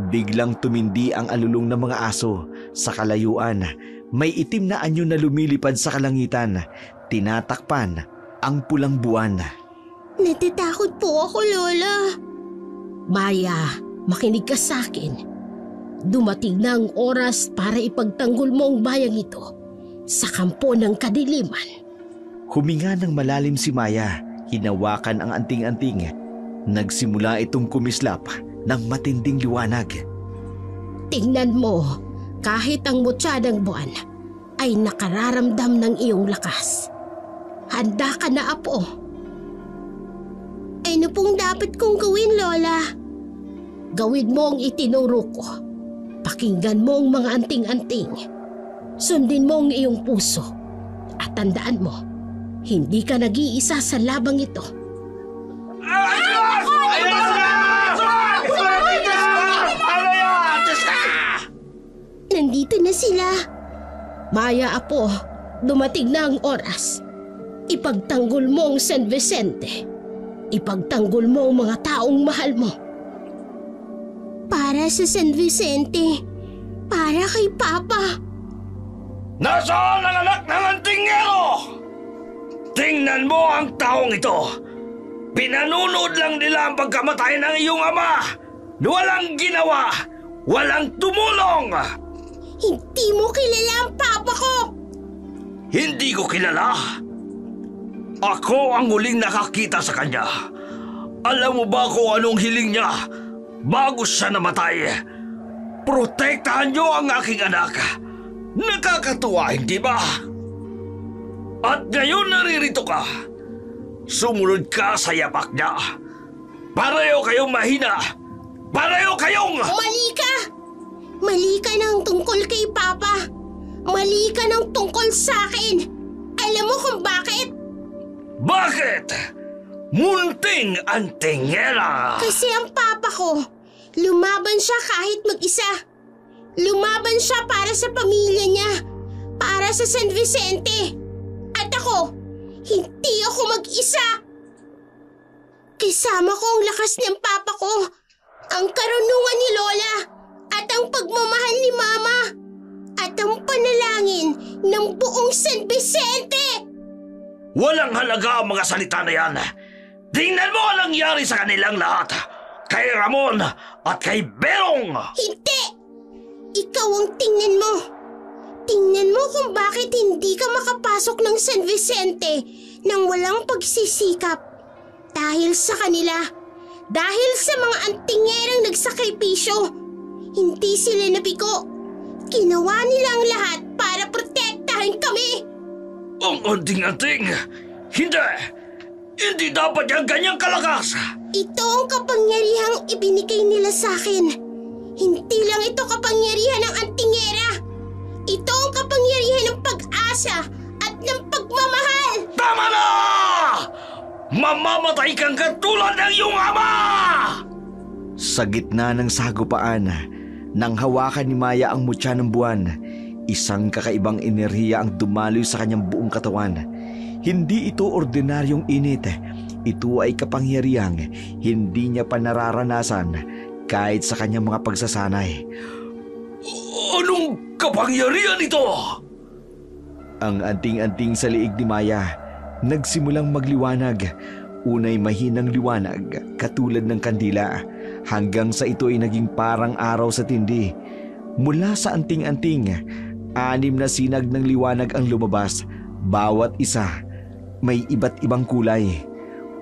Biglang tumindi ang alulong ng mga aso. Sa kalayuan, may itim na anyo na lumilipad sa kalangitan. Tinatakpan ang pulang buwan. Natatakot po ako, Lola. Maya, makinig ka sa akin. Dumating na ang oras para ipagtanggol mo ang bayang ito sa kampo ng kadiliman. Huminga ng malalim si Maya. Hinawakan ang anting-anting. Nagsimula itong kumislap ng matinding liwanag. Tingnan mo, kahit ang mutya ng buwan ay nakararamdam ng iyong lakas. Handa ka na, Apo. Ano pong dapat kong gawin, Lola? Gawin mo ang itinuro ko. Pakinggan mo ang mga anting-anting. Sundin mo ang iyong puso. At tandaan mo, hindi ka nag-iisa sa labang ito. Nandito na sila. Maya, Apo, dumating na ang oras. Ipagtanggol mo ang San Vicente. Ipagtanggol mo ang mga taong mahal mo. Para sa San Vicente. Para kay Papa. Nasaan ang anak ng antingero? Tingnan mo ang taong ito. Pinanunod lang nila ang pagkamatay ng iyong ama. Walang ginawa. Walang tumulong. Hindi mo kilala ang Papa ko. Hindi ko kilala. Ako ang huling nakakita sa kanya. Alam mo ba kung anong hiling niya bago siya namatay? Protektahan niyo ang aking anak. Nakakatuwa, hindi ba? At ngayon naririto ka. Sumunod ka sa yapak niya. Pareho kayong mahina. Pareho kayong... Mali ka! Mali ka ng tungkol kay Papa. Mali ka ng tungkol sa akin. Alam mo kung bakit? Bakit? Munting antingera! Kasi ang Papa ko, lumaban siya kahit mag-isa. Lumaban siya para sa pamilya niya. Para sa San Vicente. At ako, hindi ako mag-isa. Kasama ko ang lakas ng Papa ko, ang karunungan ni Lola, at ang pagmamahal ni Mama, at ang panalangin ng buong San Vicente. Walang halaga ang mga salita na yan. Tingnan mo ang nangyari sa kanilang lahat. Kay Ramon at kay Berong. Hindi! Ikaw ang tingnan mo. Tingnan mo kung bakit hindi ka makapasok ng San Vicente nang walang pagsisikap. Dahil sa kanila. Dahil sa mga antingerang nagsakripisyo. Hindi sila nabigo. Ginawa nila ang lahat para protektahan kami. Ang anting-anting. Hindi. Hindi dapat yung ganyang kalakas. Ito ang kapangyarihang ibinigay nila sa akin. Hindi lang ito kapangyarihan ng antingera. Ito ang kapangyarihan ng pag-asa at ng pagmamahal. Tama na! Mamamatay kang katulad ng iyong ama! Sa gitna ng sagupaan, nang hawakan ni Maya ang mutya ng buwan, isang kakaibang enerhiya ang dumaloy sa kanyang buong katawan. Hindi ito ordinaryong init. Ito ay kapangyarihang hindi niya pa nararanasan kahit sa kanyang mga pagsasanay. Anong kapangyarihan ito? Ang anting-anting sa liig ni Maya nagsimulang magliwanag. Unay mahinang liwanag katulad ng kandila hanggang sa ito ay naging parang araw sa tindi. Mula sa anting-anting, 6 na sinag ng liwanag ang lumabas. Bawat isa may iba't ibang kulay.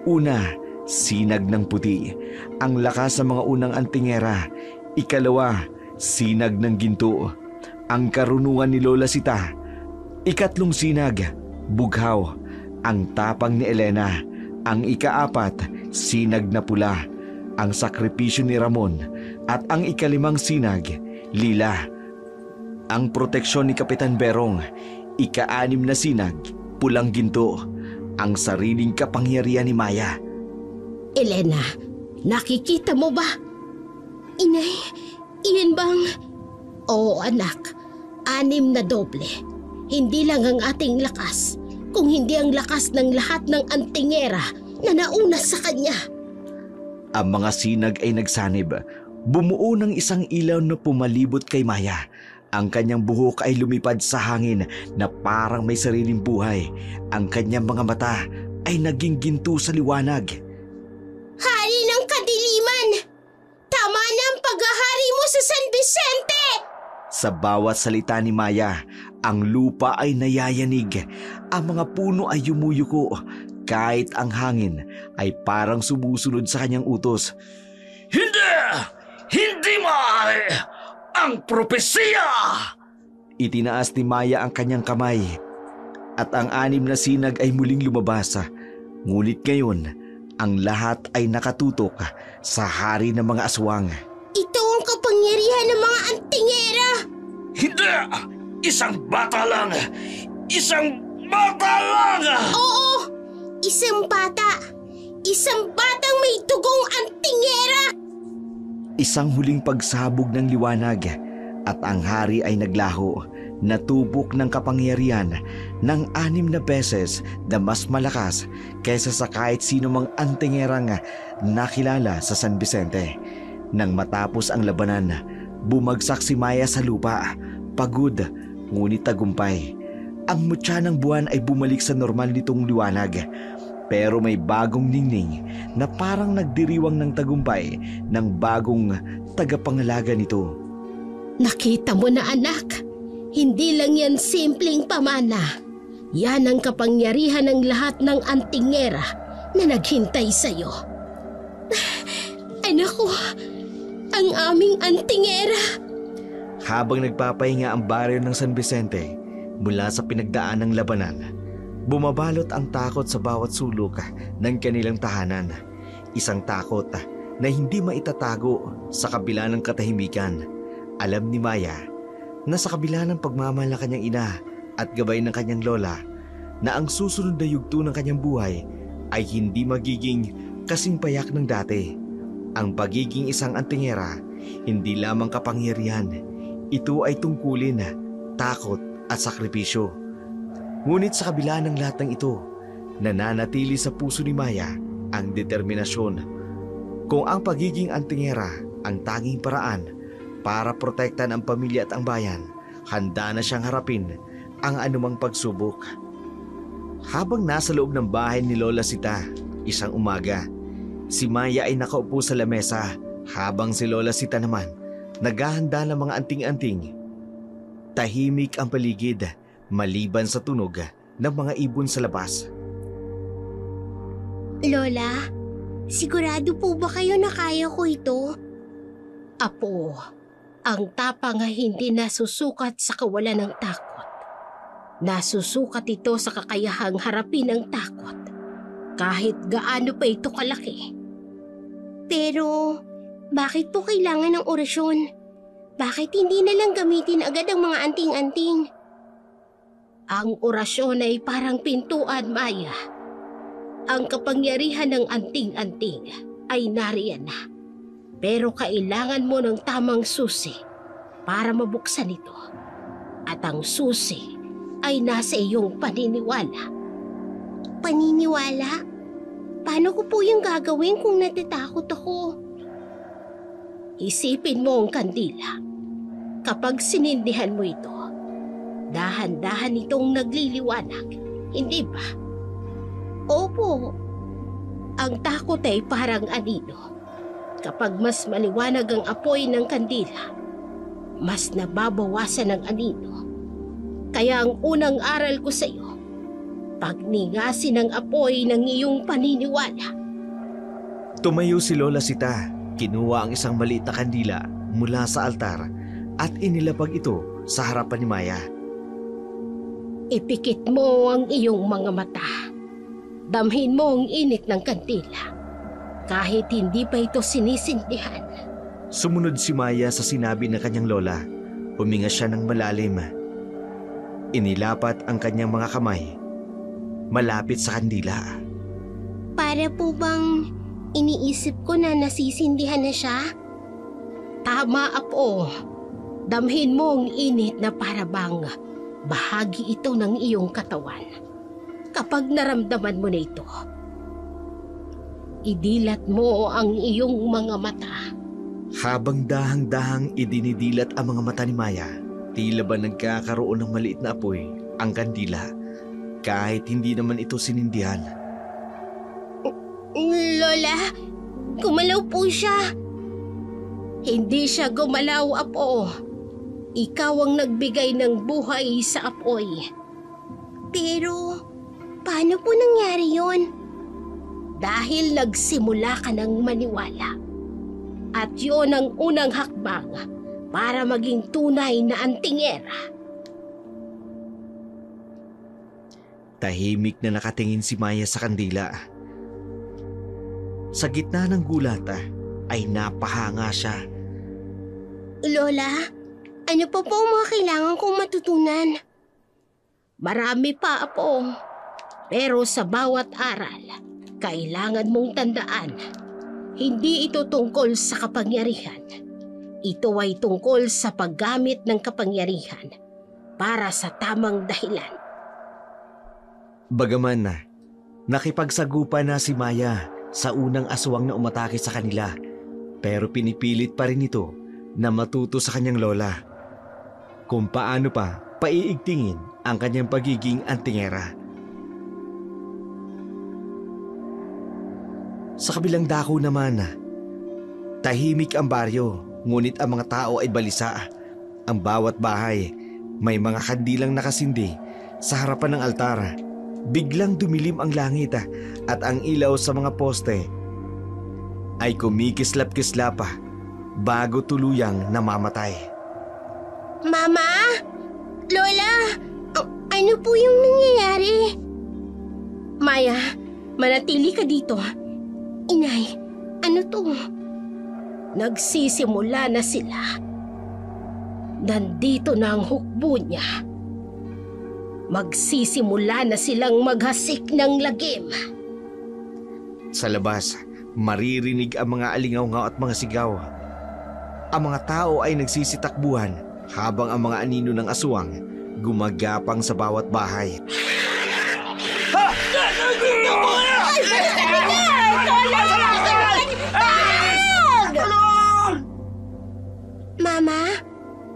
Una, sinag ng puti. Ang lakas ng mga unang antingera. Ikalawa, sinag ng ginto. Ang karunungan ni Lola Sita. Ikatlong sinag, bughaw. Ang tapang ni Elena. Ang ika-4, sinag na pula. Ang sakripisyo ni Ramon. At ang ika-5 sinag, lila. Ang proteksyon ni Kapitan Berong. Ika-6 na sinag, pulang ginto. Ang sariling kapangyarihan ni Maya. Elena, nakikita mo ba? Inay, iyan bang... Oo anak, 6 na doble. Hindi lang ang ating lakas, kung hindi ang lakas ng lahat ng antingera na nauna sa kanya. Ang mga sinag ay nagsanib. Bumuo ng isang ilaw na pumalibot kay Maya. Ang kanyang buhok ay lumipad sa hangin na parang may sariling buhay. Ang kanyang mga mata ay naging ginto sa liwanag. Hari ng kadiliman! Tama na ang paghahari mo sa San Vicente! Sa bawat salita ni Maya, ang lupa ay nayayanig. Ang mga puno ay yumuyuko. Kahit ang hangin ay parang sumusunod sa kanyang utos. Hindi! Hindi maaari! Ang propesiya! Itinaas ni Maya ang kanyang kamay at ang 6 na sinag ay muling lumabas. Ngunit ngayon, ang lahat ay nakatutok sa hari ng mga aswang. Ito ang kapangyarihan ng mga antingera! Hindi! Isang bata lang! Isang bata lang! Oo! Isang bata! Isang batang may dugong antingera! Isang huling pagsabog ng liwanag at ang hari ay naglaho. Natubok ng kapangyarihan ng 6 na beses na mas malakas kaysa sa kahit sino mang antingerang nakilala sa San Vicente. Nang matapos ang labanan, bumagsak si Maya sa lupa, pagod ngunit tagumpay. Ang mutya ng buwan ay bumalik sa normal nitong liwanag. Pero may bagong ningning na parang nagdiriwang ng tagumpay ng bagong tagapangalaga nito. Nakita mo na anak, hindi lang yan simpleng pamana. Yan ang kapangyarihan ng lahat ng antingera na naghintay sa'yo. Anak ko, ang aming antingera. Habang nagpapahinga ang baryo ng San Vicente mula sa pinagdaan ng labanan, bumabalot ang takot sa bawat sulok ng kanilang tahanan. Isang takot na hindi maitatago sa kabila ng katahimikan. Alam ni Maya na sa kabila ng pagmamahal ng kanyang ina at gabay ng kanyang lola na ang susunod na yugto ng kanyang buhay ay hindi magiging kasing payak ng dati. Ang pagiging isang antingera, hindi lamang kapangyarihan. Ito ay tungkulin, takot at sakripisyo. Ngunit sa kabila ng lahat ng ito, nananatili sa puso ni Maya ang determinasyon. Kung ang pagiging antingera ang tanging paraan para protektan ang pamilya at ang bayan, handa na siyang harapin ang anumang pagsubok. Habang nasa loob ng bahay ni Lola Sita, isang umaga, si Maya ay nakaupo sa lamesa habang si Lola Sita naman naghahanda ng mga anting-anting. Tahimik ang paligid maliban sa tunog ng mga ibon sa labas. Lola, sigurado po ba kayo na kaya ko ito? Apo, ang tapang ay hindi nasusukat sa kawalan ng takot. Nasusukat ito sa kakayahang harapin ang takot, kahit gaano pa ito kalaki. Pero, bakit po kailangan ng orasyon? Bakit hindi na lang gamitin agad ang mga anting-anting? Ang orasyon ay parang pintuan, Maya. Ang kapangyarihan ng anting-anting ay nariyan na. Pero kailangan mo ng tamang susi para mabuksan ito. At ang susi ay nasa iyong paniniwala. Paniniwala? Paano ko po yung gagawin kung natatakot ako? Isipin mo ang kandila. Kapag sinindihan mo ito, dahan-dahan itong nagliliwanag, hindi ba? Opo. Ang takot ay parang anino. Kapag mas maliwanag ang apoy ng kandila, mas nababawasan ang anino Kaya ang unang aral ko sa iyo, pagningasin ng apoy ng iyong paniniwala. Tumayo si Lola Sita, kinuha ang isang maliit na kandila mula sa altar at inilapag ito sa harapan ni Maya. Ipikit mo ang iyong mga mata. Damhin mo ang init ng kandila. Kahit hindi pa ito sinisindihan. Sumunod si Maya sa sinabi ng kanyang lola. Huminga siya ng malalim. Inilapat ang kanyang mga kamay malapit sa kandila. Para po bang iniisip ko na nasisindihan na siya? Tama, Apo. Damhin mo ang init na para bang bahagi ito ng iyong katawan. Kapag naramdaman mo na ito, idilat mo ang iyong mga mata. Habang dahang-dahang idinidilat ang mga mata ni Maya, tila ba nagkakaroon ng maliit na apoy ang kandila kahit hindi naman ito sinindihan. Lola, gumalaw po siya. Hindi siya gumalaw, Apo. Ikaw ang nagbigay ng buhay sa apoy. Pero, paano po nangyari yon? Dahil nagsimula ka ng maniwala. At yon ang unang hakbang para maging tunay na antingera. Tahimik na nakatingin si Maya sa kandila. Sa gitna ng gulat ay napahanga siya. Lola, ano pa po ang mga kailangan kong matutunan? Marami pa, Apo. Pero sa bawat aral, kailangan mong tandaan, hindi ito tungkol sa kapangyarihan. Ito ay tungkol sa paggamit ng kapangyarihan para sa tamang dahilan. Bagaman nakipagsagupa na si Maya sa unang aswang na umatake sa kanila, pero pinipilit pa rin ito na matuto sa kanyang lola kung paano pa paiigtingin ang kanyang pagiging antingera. Sa kabilang dako naman, tahimik ang baryo, ngunit ang mga tao ay balisa. Ang bawat bahay may mga kandilang nakasindi sa harapan ng altar. Biglang dumilim ang langit at ang ilaw sa mga poste ay kumikislap-kislap bago tuluyang namamatay. Mama! Lola! Ano po yung nangyayari? Maya, manatili ka dito. Inay, ano to? Nagsisimula na sila. Nandito na ang hukbo niya. Magsisimula na silang maghasik ng lagim. Sa labas, maririnig ang mga alingaw-ngaw at mga sigaw. Ang mga tao ay nagsisitakbuhan habang ang mga anino ng aswang gumagapang sa bawat bahay. Mama,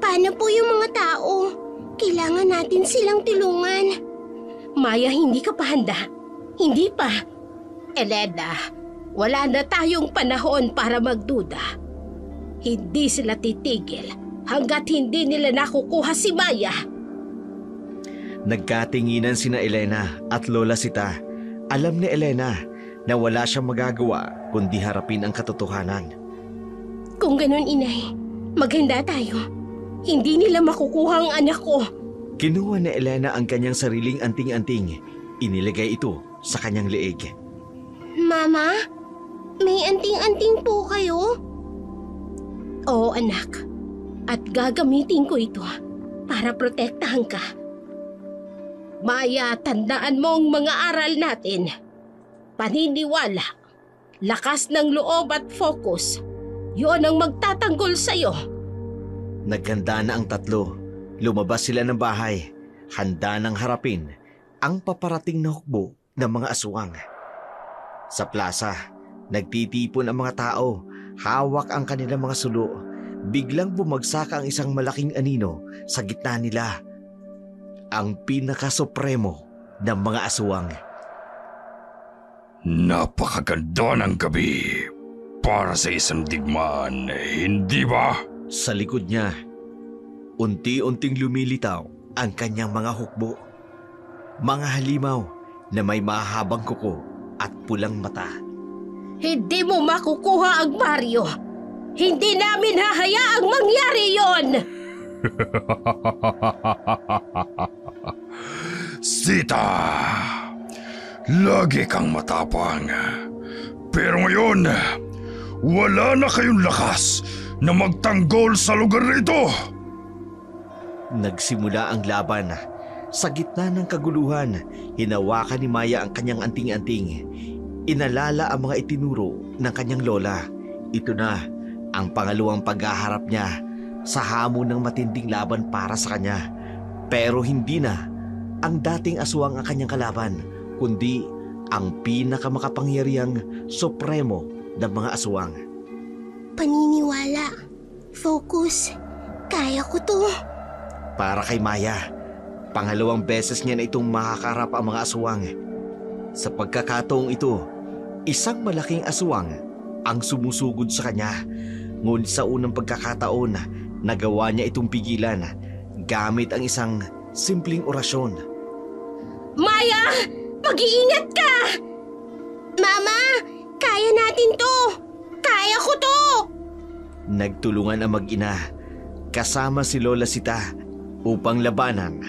paano po yung mga tao? Kailangan natin silang tulungan. Maya, hindi ka pa handa. Hindi pa. Elena, wala na tayong panahon para magduda. Hindi sila titigil hanggat hindi nila nakukuha si Maya. Nagkatinginan sina Elena at Lola Sita. Alam ni Elena na wala siyang magagawa kundi harapin ang katotohanan. Kung ganun, Inay, maghanda tayo. Hindi nila makukuha ang anak ko. Kinuha ni Elena ang kanyang sariling anting-anting. Inilagay ito sa kanyang leeg. Mama, may anting-anting po kayo? Oo, anak. At gagamitin ko ito para protektahan ka. Maya, tandaan mo ang mga aral natin. Paniniwala, lakas ng loob at focus. Yun ang magtatanggol sa'yo. Naghanda na ang tatlo. Lumabas sila ng bahay. Handa nang harapin ang paparating na hukbo ng mga aswang. Sa plaza, nagtitipon ang mga tao. Hawak ang kanilang mga sulo. Biglang bumagsak ang isang malaking anino sa gitna nila. Ang pinakasopremo ng mga aswang. Napakaganda ng gabi para sa isang digmaan, hindi ba? Sa likod niya, unti-unting lumilitaw ang kanyang mga hukbo. Mga halimaw na may mahabang kuko at pulang mata. Hindi mo makukuha ang Mario. Hindi namin hahayaang mangyari yon. Sita, lagi kang matapang. Pero ngayon, wala na kayong lakas na magtanggol sa lugar na ito. Nagsimula ang laban. Sa gitna ng kaguluhan, hinawakan ni Maya ang kanyang anting-anting. Inalala ang mga itinuro ng kanyang lola. Ito na ang pangalawang paghaharap niya sa hamon ng matinding laban para sa kanya. Pero hindi na ang dating aswang ang kanyang kalaban, kundi ang pinakamakapangyarihang supremo ng mga aswang. Paniniwala. Focus. Kaya ko to. Para kay Maya, pangalawang beses niya na itong makakarap ang mga aswang. Sa pagkakataong ito, isang malaking aswang ang sumusugod sa kanya. Ngunit sa unang pagkakataon, nagawa niya itong pigilan gamit ang isang simpleng orasyon. Maya! Mag-iingat ka! Mama! Kaya natin to! Kaya ko to! Nagtulungan ang mag-ina kasama si Lola Sita upang labanan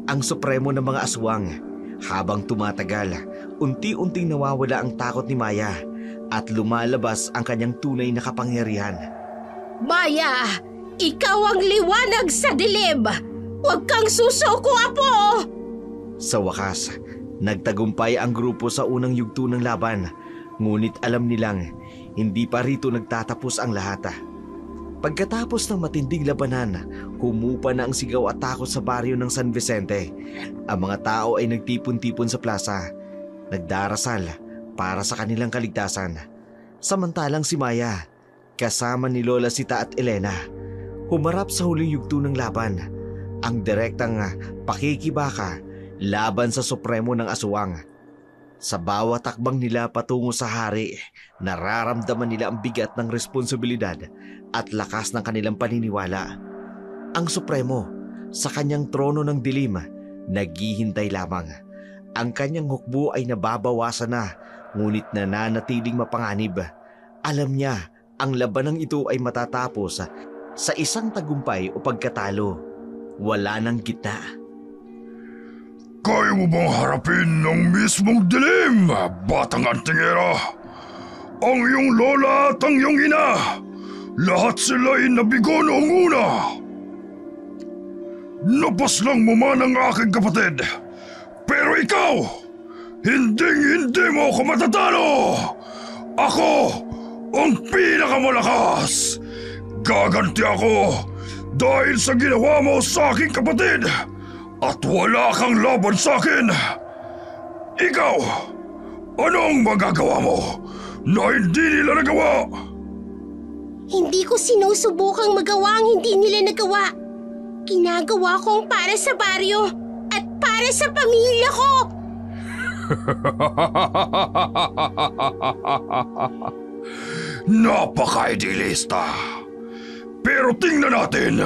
ang supremo ng mga aswang. Habang tumatagal, unti-unting nawawala ang takot ni Maya at lumalabas ang kanyang tunay na kapangyarihan. Maya! Ikaw ang liwanag sa dilim! Huwag kang susuko, Apo! Sa wakas, nagtagumpay ang grupo sa unang yugto ng laban. Ngunit alam nilang hindi pa rito nagtatapos ang lahat. Pagkatapos ng matinding labanan, humupa na ang sigaw at takot sa baryo ng San Vicente. Ang mga tao ay nagtipon-tipon sa plaza, nagdarasal para sa kanilang kaligtasan. Samantalang si Maya, kasama ni Lola Sita at Elena, humarap sa huling yugto ng laban. Ang direktang pakikibaka laban sa supremo ng aswang. Sa bawat takbang nila patungo sa hari, nararamdaman nila ang bigat ng responsibilidad at lakas ng kanilang paniniwala. Ang supremo, sa kanyang trono ng dilim, naghihintay lamang. Ang kanyang hukbo ay nababawasan na, ngunit nananatiling mapanganib. Alam niya, ang labanang ito ay matatapos sa isang tagumpay o pagkatalo. Wala nang gitna. Kaya mo bang harapin ng mismong dilim, batang antingera? Ang iyong lola at ang iyong ina, lahat sila'y nabigo noong una. Napaslang mo man ang aking kapatid, pero ikaw, hindi mo ako matatalo. Ako ang pinakamalakas. Gaganti ako dahil sa ginawa mo sa aking kapatid. At wala kang laban sa akin! Ikaw! Anong magagawa mo na hindi nila nagawa? Hindi ko sinusubukang magawa ang hindi nila nagawa. Ginagawa kong para sa baryo at para sa pamilya ko. Napaka-idealista. Pero tingnan natin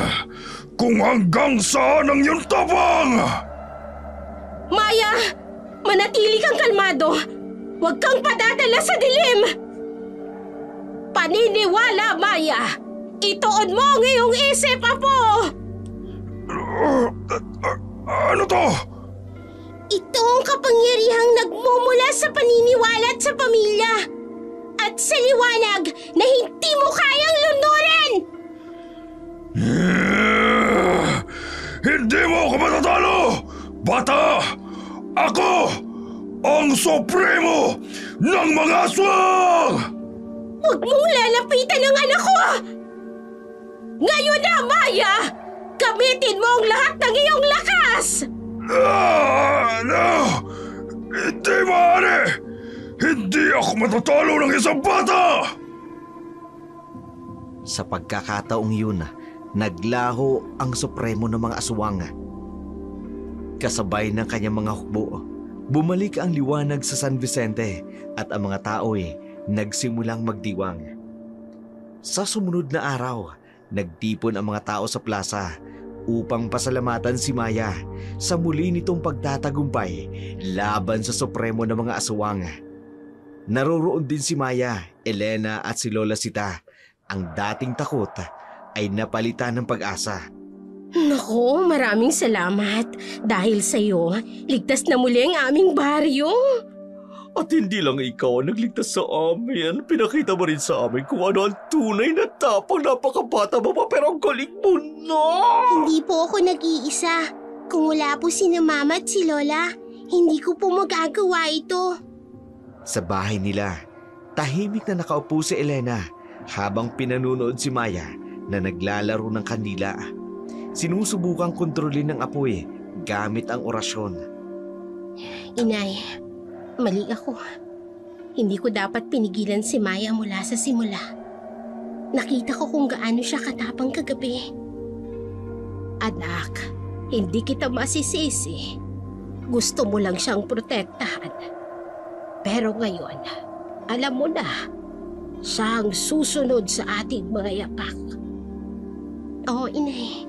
kung hanggang saan ang iyong tapang! Maya! Manatili kang kalmado! Huwag kang padadala sa dilim! Paniniwala, Maya! Ituon mo ang iyong isip, Apo! Ano to? Ito ang kapangyarihang nagmumula sa paniniwala at sa pamilya. At sa liwanag na hindi mo kayang lunurin! Hindi mo ako matatalo! Bata! Ako ang supremo ng mga aswang! Huwag mong lalapitan ang anak ko! Ngayon na, Maya! Gamitin mo ang lahat ng iyong lakas! No! Hindi maaari! Hindi ako matatalo ng isang bata! Sa pagkakataong yun, naglaho ang supremo ng mga aswang. Kasabay ng kanyang mga hukbo, bumalik ang liwanag sa San Vicente at ang mga tao ay nagsimulang magdiwang. Sa sumunod na araw, nagtipon ang mga tao sa plaza upang pasalamatan si Maya sa muli nitong pagtatagumpay laban sa supremo ng mga aswang. Naroroon din si Maya, Elena at si Lola Sita. Ang dating takot ay napalitan ng pag-asa. Naku, maraming salamat. Dahil sa'yo, ligtas na muli ang aming baryo. At hindi lang ikaw ang nagligtas sa amin. Pinakita mo rin sa amin kung ano ang tunay na tapang. Napakabata mo pa pero ang galing mo na. Hindi po ako nag-iisa. Kung wala po si Mama at si Lola, hindi ko po magagawa ito. Sa bahay nila, tahimik na nakaupo si Elena habang pinanunood si Maya na naglalaro ng kandila. Sinusubukang kontrolin ng apoy gamit ang orasyon. Inay, mali ako. Hindi ko dapat pinigilan si Maya mula sa simula. Nakita ko kung gaano siya katapang kagabi. Anak, hindi kita masisisi. Gusto mo lang siyang protektahan. Pero ngayon, alam mo na, siya ang susunod sa ating mga yapak. Oo, Inay.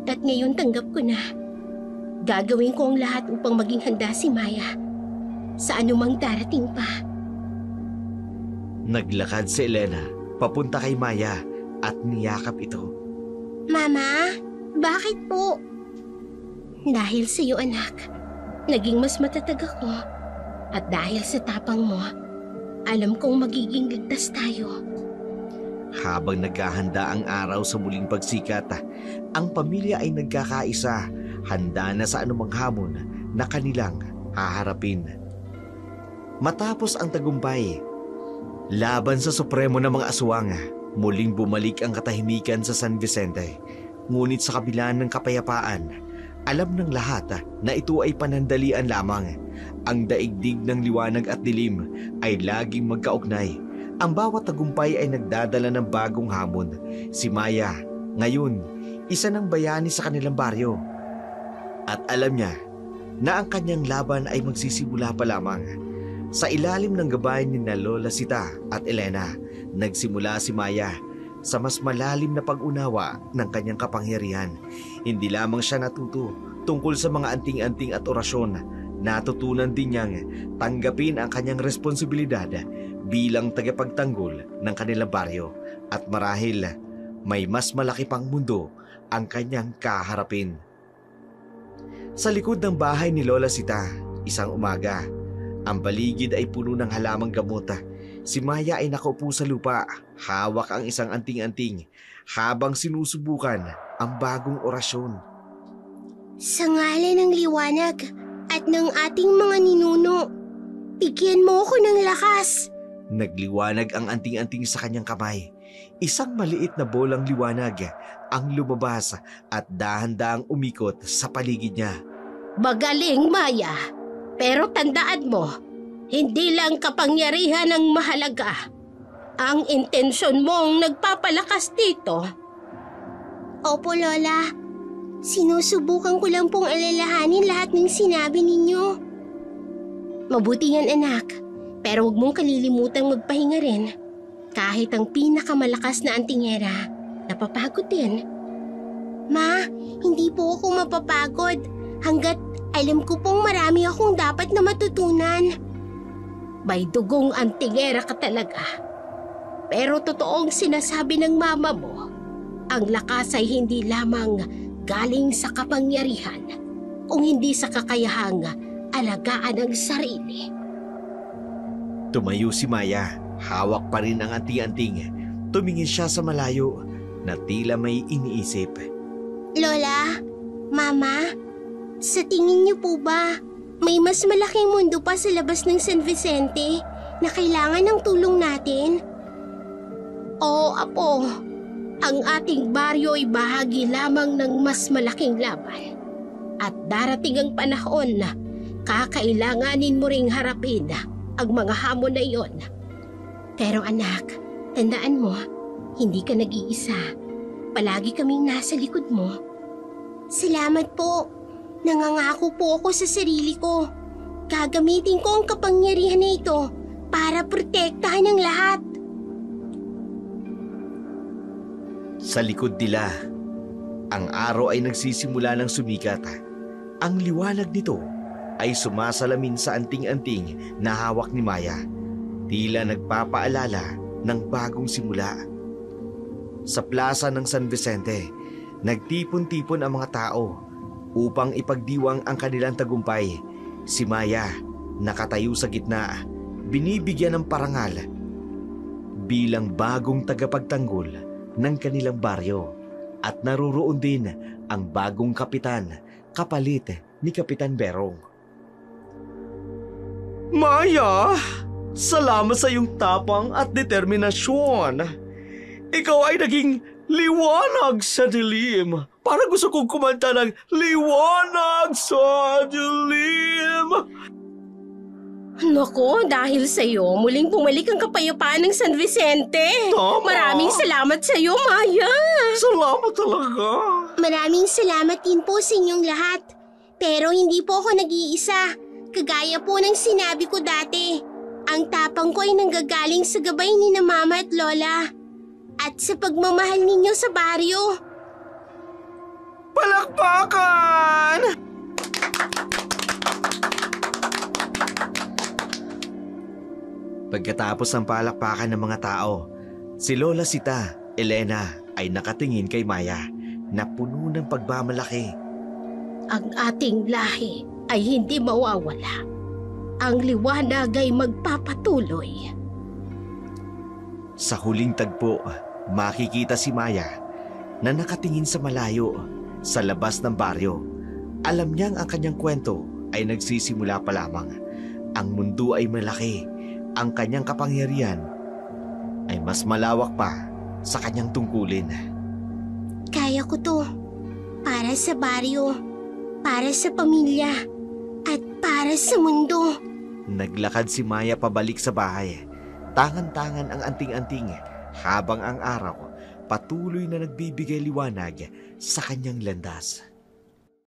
At ngayon tanggap ko na. Gagawin ko ang lahat upang maging handa si Maya sa anumang darating pa. Naglakad si Elena papunta kay Maya at niyakap ito. Mama, bakit po? Dahil sa iyo, anak, naging mas matatag ako. At dahil sa tapang mo, alam kong magiging ligtas tayo. Habang naghahanda ang araw sa muling pagsikat, ang pamilya ay nagkakaisa, handa na sa anumang hamon na kanilang haharapin. Matapos ang tagumpay, laban sa supremo ng mga aswang, muling bumalik ang katahimikan sa San Vicente. Ngunit sa kabila ng kapayapaan, alam ng lahat na ito ay panandalian lamang. Ang daigdig ng liwanag at dilim ay laging magkaugnay. Ang bawat tagumpay ay nagdadala ng bagong hamon. Si Maya, ngayon, isa ng bayani sa kanilang baryo. At alam niya na ang kanyang laban ay magsisimula pa lamang. Sa ilalim ng gabay ni na Lola Sita at Elena, nagsimula si Maya sa mas malalim na pag-unawa ng kanyang kapangyarihan. Hindi lamang siya natuto tungkol sa mga anting-anting at orasyon. Natutunan din niyang tanggapin ang kanyang responsibilidad bilang tagapagtanggol ng kanilang baryo. At marahil may mas malaki pang mundo ang kanyang kaharapin. Sa likod ng bahay ni Lola Sita, isang umaga, ang paligid ay puno ng halamang gamot. Si Maya ay nakaupo sa lupa, hawak ang isang anting-anting habang sinusubukan ang bagong orasyon. Sa ngalan ng liwanag at ng ating mga ninuno, bigyan mo ako ng lakas. Nagliwanag ang anting-anting sa kanyang kamay. Isang maliit na bolang liwanag ang lumabas at dahan-dahang umikot sa paligid niya. Magaling, Maya. Pero tandaan mo, hindi lang kapangyarihan ang mahalaga. Ang intensyon mong nagpapalakas dito. Opo, Lola. Sinusubukan ko lang pong alalahanin lahat ng sinabi ninyo. Mabuti yan, anak. Pero huwag mong kalilimutang magpahinga rin. Kahit ang pinakamalakas na antingera, napapagod din. Ma, hindi po ako mapapagod hanggat alam ko pong marami akong dapat na matutunan. May dugong antingera ka talaga. Pero totoong sinasabi ng mama mo, ang lakas ay hindi lamang galing sa kapangyarihan, kung hindi sa kakayahang alagaan ang sarili. Tumayo si Maya, hawak pa rin ang anting-anting. Tumingin siya sa malayo na tila may iniisip. Lola, Mama, sa tingin niyo po ba may mas malaking mundo pa sa labas ng San Vicente na kailangan ng tulong natin? Oo, Apo. Ang ating baryo ay bahagi lamang ng mas malaking laban. At darating ang panahon na kakailanganin mo ring harapin ang mga hamon na iyon. Pero anak, tandaan mo, hindi ka nag-iisa. Palagi kaming nasa likod mo. Salamat po. Nangangako po ako sa sarili ko. Gagamitin ko ang kapangyarihan na ito para protektahan ang lahat. Sa likod nila, Ang araw ay nagsisimula ng sumikat. Ang liwanag nito ay sumasalamin sa anting-anting na hawak ni Maya. Tila nagpapaalala ng bagong simula. Sa plaza ng San Vicente, nagtipon-tipon ang mga tao upang ipagdiwang ang kanilang tagumpay. Si Maya, nakatayo sa gitna, binibigyan ng parangal bilang bagong tagapagtanggol ng kanilang baryo. At naroroon din ang bagong kapitan, kapalit ni Kapitan Berong. Maya, salamat sa iyong tapang at determinasyon. Ikaw ay naging liwanag sa dilim. Parang gusto kong kumanta ng liwanag sa dilim. Naku, dahil sa'yo, muling bumalik ang kapayapaan ng San Vicente. Tama. Maraming salamat sa'yo, Maya. Salamat talaga. Maraming salamat din po sa inyong lahat. Pero hindi po ako nag-iisa. Kagaya po ng sinabi ko dati. Ang tapang ko ay nanggagaling sa gabay ni na Mama at Lola. At sa pagmamahal ninyo sa baryo. Palakpakan! Pagkatapos ng palakpakan ng mga tao, si Lola Sita, Elena ay nakatingin kay Maya na puno ng pagmamalaki. Ang ating lahi ay hindi mawawala. Ang liwanag ay magpapatuloy. Sa huling tagpo, makikita si Maya na nakatingin sa malayo sa labas ng baryo. Alam niyang ang kanyang kwento ay nagsisimula pa lamang. Ang mundo ay malaki. Ang kanyang kapangyarihan ay mas malawak pa sa kanyang tungkulin. Kaya ko to. Para sa baryo. Para sa pamilya. At para sa mundo. Naglakad si Maya pabalik sa bahay. Tangan-tangan ang anting-anting habang ang araw patuloy na nagbibigay liwanag sa kanyang landas.